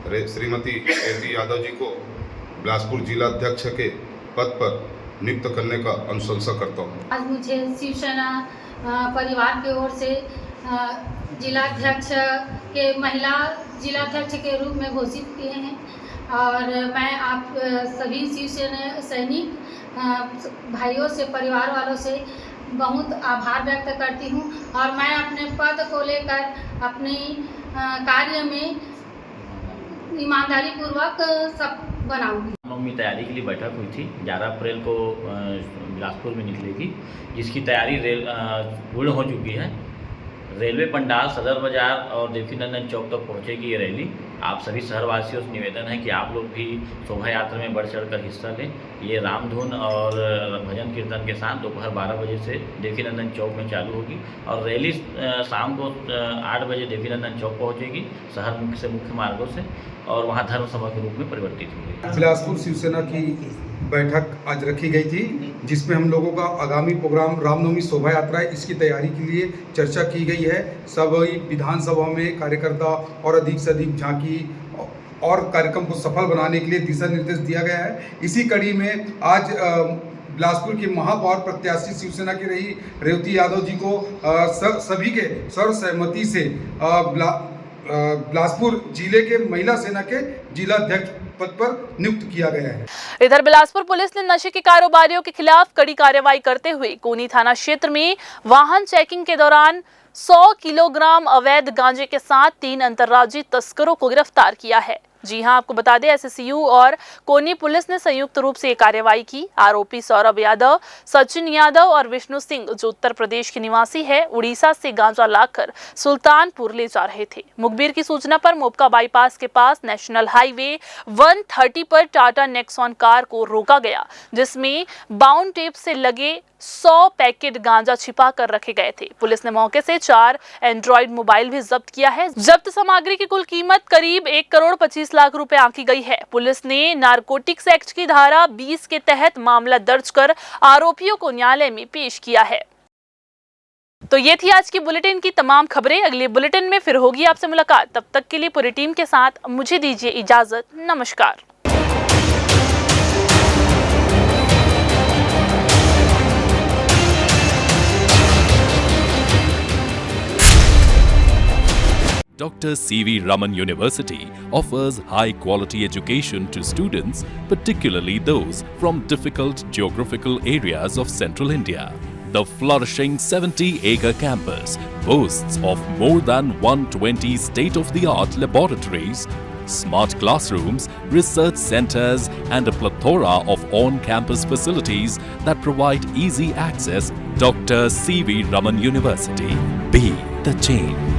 श्रीमती रेवती यादव जी को बिलासपुर जिला अध्यक्ष के पद पर नियुक्त करने का अनुशंसा करता हूँ। आज मुझे शिवसेना परिवार की ओर से जिलाध्यक्ष के महिला जिलाध्यक्ष के रूप में घोषित किए हैं और मैं आप सभी शिवसेना सैनिक भाइयों से, परिवार वालों से बहुत आभार व्यक्त करती हूँ और मैं अपने पद को लेकर अपने कार्य में ईमानदारी पूर्वक सब बनाऊंगी। रामनवमी तैयारी के लिए बैठक हुई थी, 11 अप्रैल को बिलासपुर में निकलेगी, जिसकी तैयारी पूर्ण हो चुकी है। रेलवे पंडाल, सदर बाजार और देवकी नंदन चौक तक पहुंचेगी ये रैली। आप सभी शहरवासियों से निवेदन है कि आप लोग भी शोभा यात्रा में बढ़ चढ़कर हिस्सा लें। ये रामधुन और भजन कीर्तन के साथ दोपहर 12 बजे से देवकी नंदन चौक में चालू होगी और रैली शाम को 8 बजे देवकी नंदन चौक पहुंचेगी शहर से मुख्य मार्गों से और वहाँ धर्म सभा के रूप में परिवर्तित होगी। बिलासपुर शिवसेना की बैठक आज रखी गई थी, जिसमें हम लोगों का आगामी प्रोग्राम रामनवमी शोभा यात्रा है, इसकी तैयारी के लिए चर्चा की गई है। सभी विधानसभा में कार्यकर्ता और अधिक से अधिक झांकी और कार्यक्रम को सफल बनाने के लिए दिशा निर्देश दिया गया है। इसी कड़ी में आज बिलासपुर की महापौर प्रत्याशी शिवसेना की रही रेवती यादव जी को सभी के सर्वसहमति से बिलासपुर जिले के महिला सेना के जिला अध्यक्ष पद पर नियुक्त किया गया है। इधर बिलासपुर पुलिस ने नशे के कारोबारियों के खिलाफ कड़ी कार्रवाई करते हुए कोनी थाना क्षेत्र में वाहन चेकिंग के दौरान 100 किलोग्राम अवैध गांजे के साथ 3 अंतर्राज्यीय तस्करों को गिरफ्तार किया है। जी हां, आपको बता दें, एसएसयू और कोनी पुलिस ने संयुक्त रूप से ये कार्रवाई की। आरोपी सौरभ यादव, सचिन यादव और विष्णु सिंह, जो उत्तर प्रदेश के निवासी है, उड़ीसा से गांजा लाकर सुल्तानपुर ले जा रहे थे। मुखबिर की सूचना पर मोपका बाईपास के पास नेशनल हाईवे 130 पर टाटा नेक्सॉन कार को रोका गया, जिसमें बाउंड टेप से लगे 100 पैकेट गांजा छिपा कर रखे गए थे। पुलिस ने मौके से 4 एंड्रॉइड मोबाइल भी जब्त किया है। जब्त सामग्री की कुल कीमत करीब 1 करोड़ 25 लाख रुपए आंकी गई है। पुलिस ने नारकोटिक्स एक्ट की धारा 20 के तहत मामला दर्ज कर आरोपियों को न्यायालय में पेश किया है। तो ये थी आज की बुलेटिन की तमाम खबरें। अगले बुलेटिन में फिर होगी आपसे मुलाकात। तब तक के लिए पूरी टीम के साथ मुझे दीजिए इजाजत। नमस्कार। Dr. C.V. Raman University offers high-quality education to students, particularly those from difficult geographical areas of Central India. The flourishing 70-acre campus boasts of more than 120 state-of-the-art laboratories, smart classrooms, research centers, and a plethora of on-campus facilities that provide easy access. Dr. C.V. Raman University. Be the change.